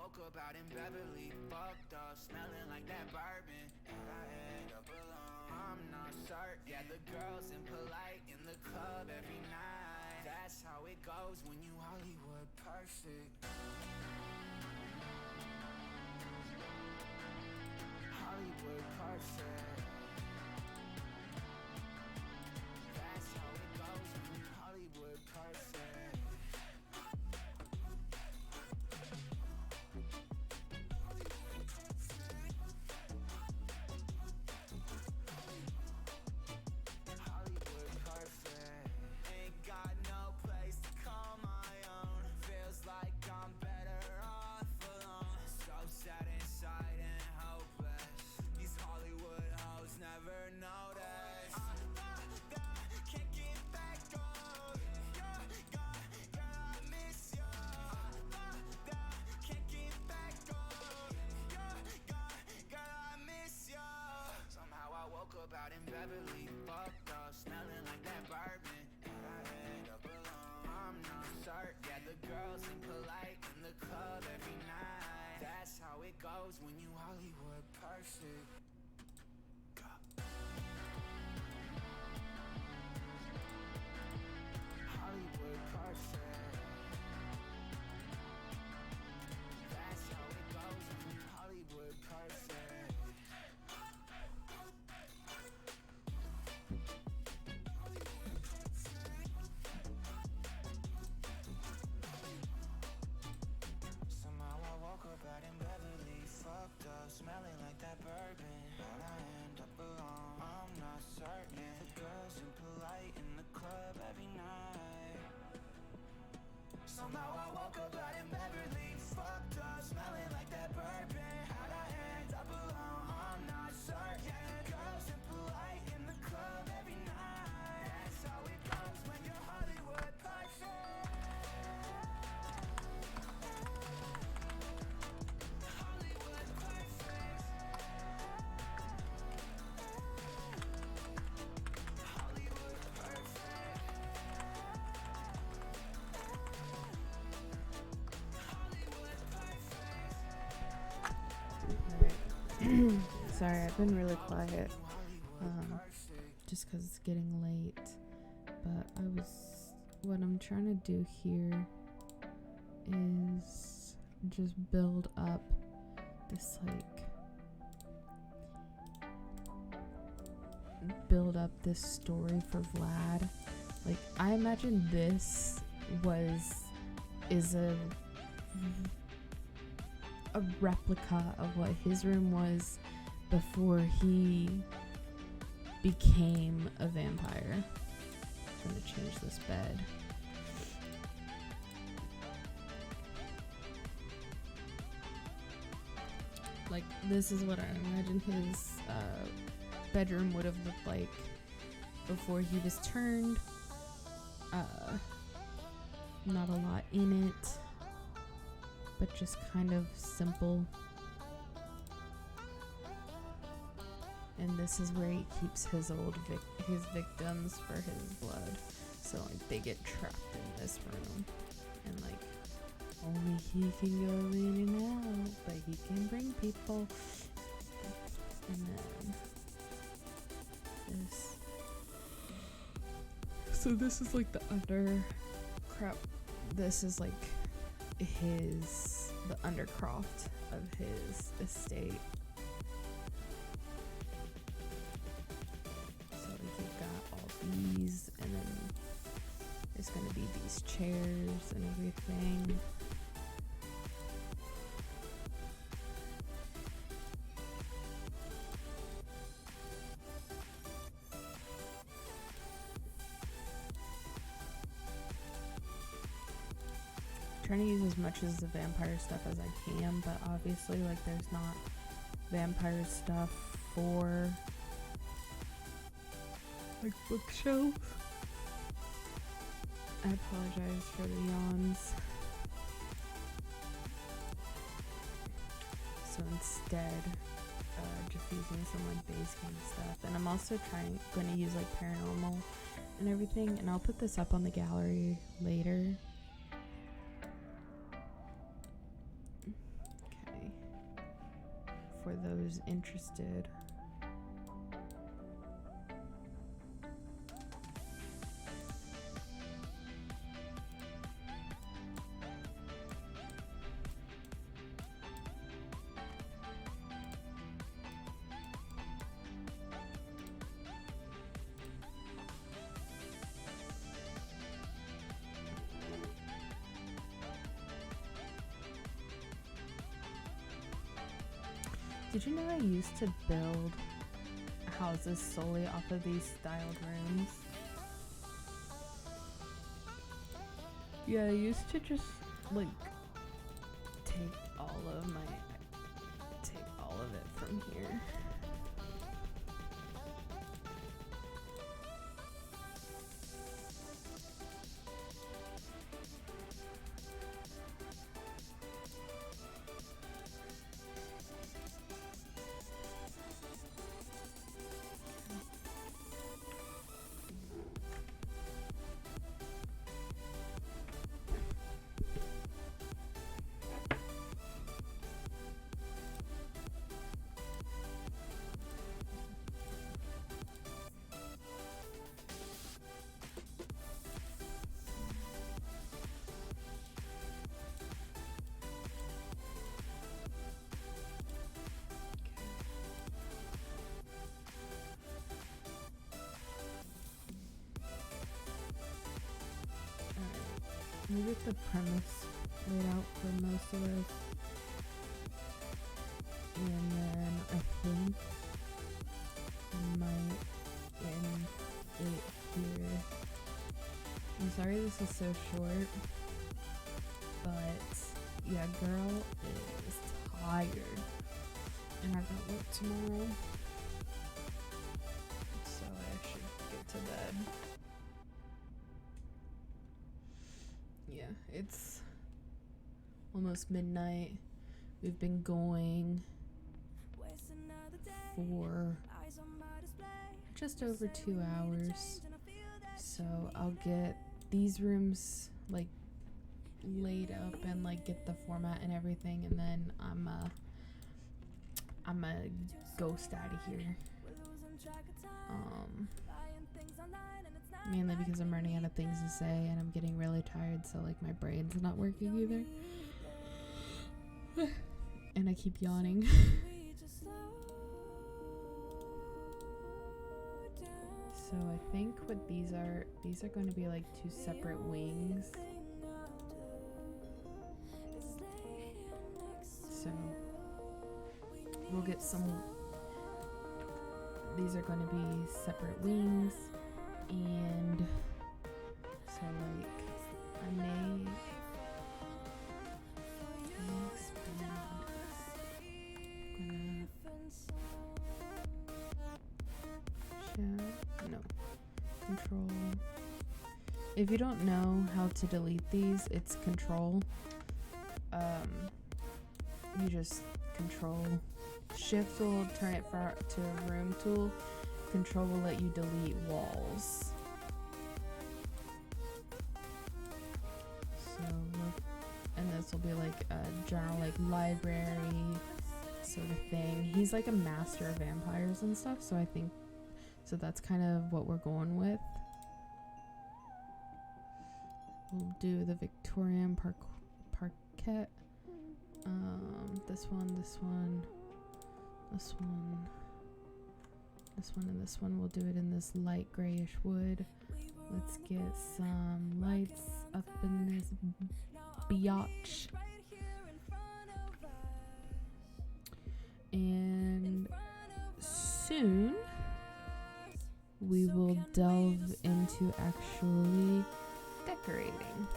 woke up out in Beverly, fucked up, smelling like that bourbon, and I end up alone. I'm not certain. Yeah, the girls impolite in the club every night. That's how it goes when you Hollywood perfect. Hollywood perfect. That's how it goes when you Hollywood perfect. Hollywood perfect. Ain't got no place to call my own. Feels like I'm better off alone. So sad inside and hopeless. These Hollywood hoes never notice. Can't get back on. You're gone, girl, I miss you. Can't get back on. You're gone, girl, I miss you. Somehow I woke up out in Beverly, fucked up, smelling like that bourbon, and I end up alone. I'm not certain. Yeah, the girls impolite in the club every night. That's how it goes when you Hollywood perfect. Hollywood perfect. That's how it goes when you Hollywood perfect. Somehow I woke up out in Beverly, fucked up, smelling like that bourbon, and I end up alone. I'm not certain. The girls impolite in the club every night. Somehow I woke up out in Beverly, fucked up, smelling like that bourbon, how'd I end up alone? I'm not certain. Girls impolite in the club every night. That's how it goes when you're Hollywood perfect. Hollywood perfect. Hollywood perfect. Hollywood perfect. Alright. Sorry, I've been really quiet. Just because it's getting late. But what I'm trying to do here is just build up this story for Vlad. Like, I imagine this is a replica of what his room was before he became a vampire. I'm gonna change this bed. Like, this is what I imagine his bedroom would have looked like before he was turned. Not a lot in it, but just kind of simple. And this is where he keeps his his victims for his blood. So like they get trapped in this room, and like only he can go in and out, but he can bring people. And then this. So this is like the this is like the undercroft of his estate. So like you've got all these, and then there's gonna be these chairs and everything. Trying to use as much as the vampire stuff as I can, but obviously like there's not vampire stuff for like bookshelves. I apologize for the yawns. So instead, just using some like base game stuff, and I'm also going to use like paranormal and everything, and I'll put this up on the gallery later. for those interested. Did you know I used to build houses solely off of these styled rooms? Yeah, I used to just like take all of it from here. We'll get the premise laid out for most of us. And then I think I might end it here. I'm sorry this is so short, but yeah, girl is tired. And I got work tomorrow. So I should get to bed. Yeah, it's almost midnight. We've been going for just over 2 hours. So I'll get these rooms like laid up and like get the format and everything, and then I'm a ghost out of here. Mainly because I'm running out of things to say and I'm getting really tired, so like my brain's not working either. And I keep yawning. So I think what these are going to be like 2 separate wings. So we'll get some, these are going to be separate wings, and so like I may expand, control. If you don't know how to delete these, it's control. You just control. Shift will turn it to a room tool. Control will let you delete walls. So, and this will be like a general like library sort of thing. He's like a master of vampires and stuff, so I think, so that's kind of what we're going with. We'll do the Victorian parquet. This one, and this one. We'll do it in this light grayish wood. Let's get some lights up in this biatch. And soon we will delve into actually decorating.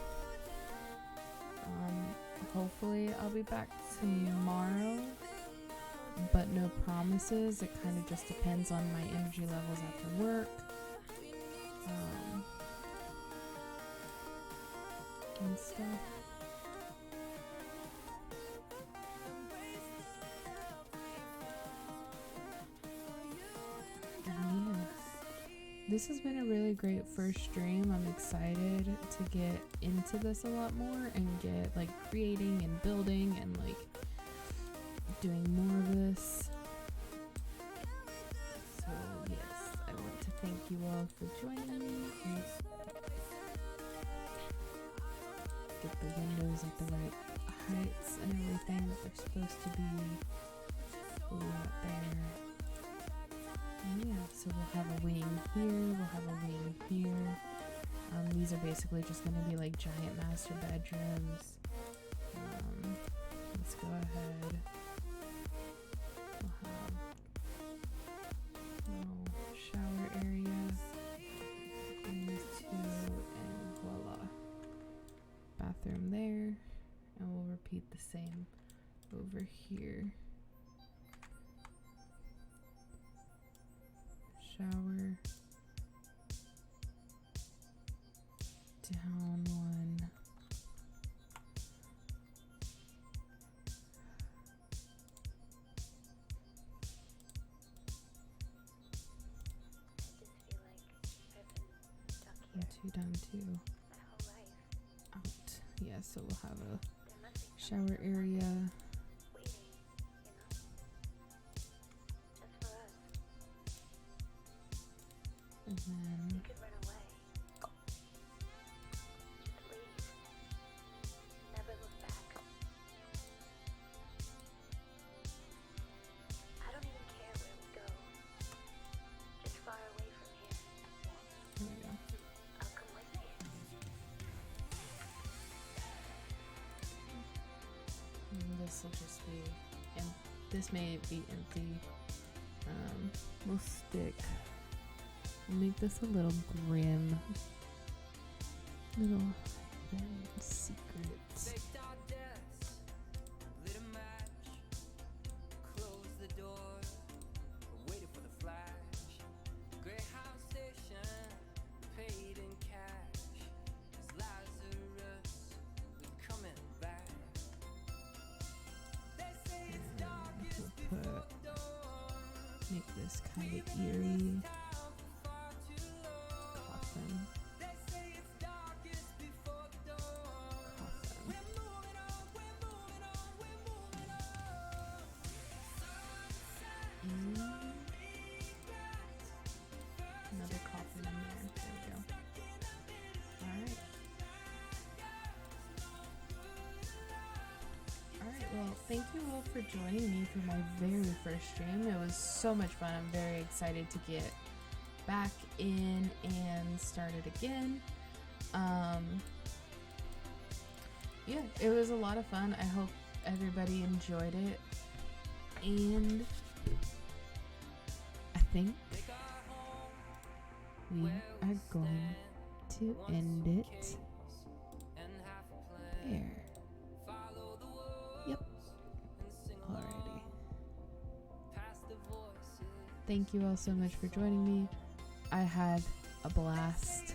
Hopefully I'll be back tomorrow, but no promises. It kind of just depends on my energy levels after work. And stuff. This has been a really great first stream. I'm excited to get into this a lot more and get like creating and building and like doing more of this. So yes, I want to thank you all for joining me. And get the windows at the right heights and everything that they're supposed to be. Right there. And yeah, so we'll have a wing here, we'll have a wing here. These are basically just going to be like giant master bedrooms. Let's go ahead. We'll have a little shower area. These two, and voila. Bathroom there. And we'll repeat the same over here. Shower. Down one. I just feel like I've been stuck here And two down two. my whole life. Out. Yeah, so we'll have a There must be shower something area. waiting, just for us. And We then could run away. Just leave. Never look back. I don't even care where we go. Just far away from here. there we go. I'll come with you. And this will just be, and this may be empty. We'll stick. We'll make this a little grim, little hidden secret. Faked our deaths, lit a match, closed the door, waited for the flash. Greyhound station, paid in cash. As Lazarus was coming back. They say it's darkest We'll before put, dawn. make this kind of eerie Down for far too long. coffin. They say it's darkest before dawn. Coffin. We're moving on, we're moving on, we're moving on. Sunset, And regret, another coffin in there. There we go. Alright. Alright, well, thank you all for joining me for my very first stream. It was so much fun. I'm very excited to get back in and start it again. Yeah, it was a lot of fun. I hope everybody enjoyed it. And I think we are going to end it there. Yep. Alrighty. Thank you all so much for joining me. I had a blast.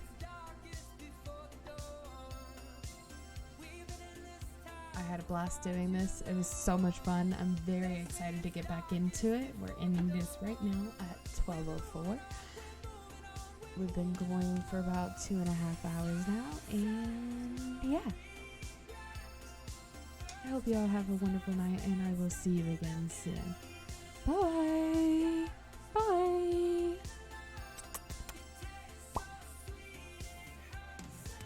I had a blast doing this. It was so much fun. I'm very excited to get back into it. We're ending this right now at 12:04. We've been going for about 2.5 hours now, and yeah. I hope you all have a wonderful night, and I will see you again soon. Bye!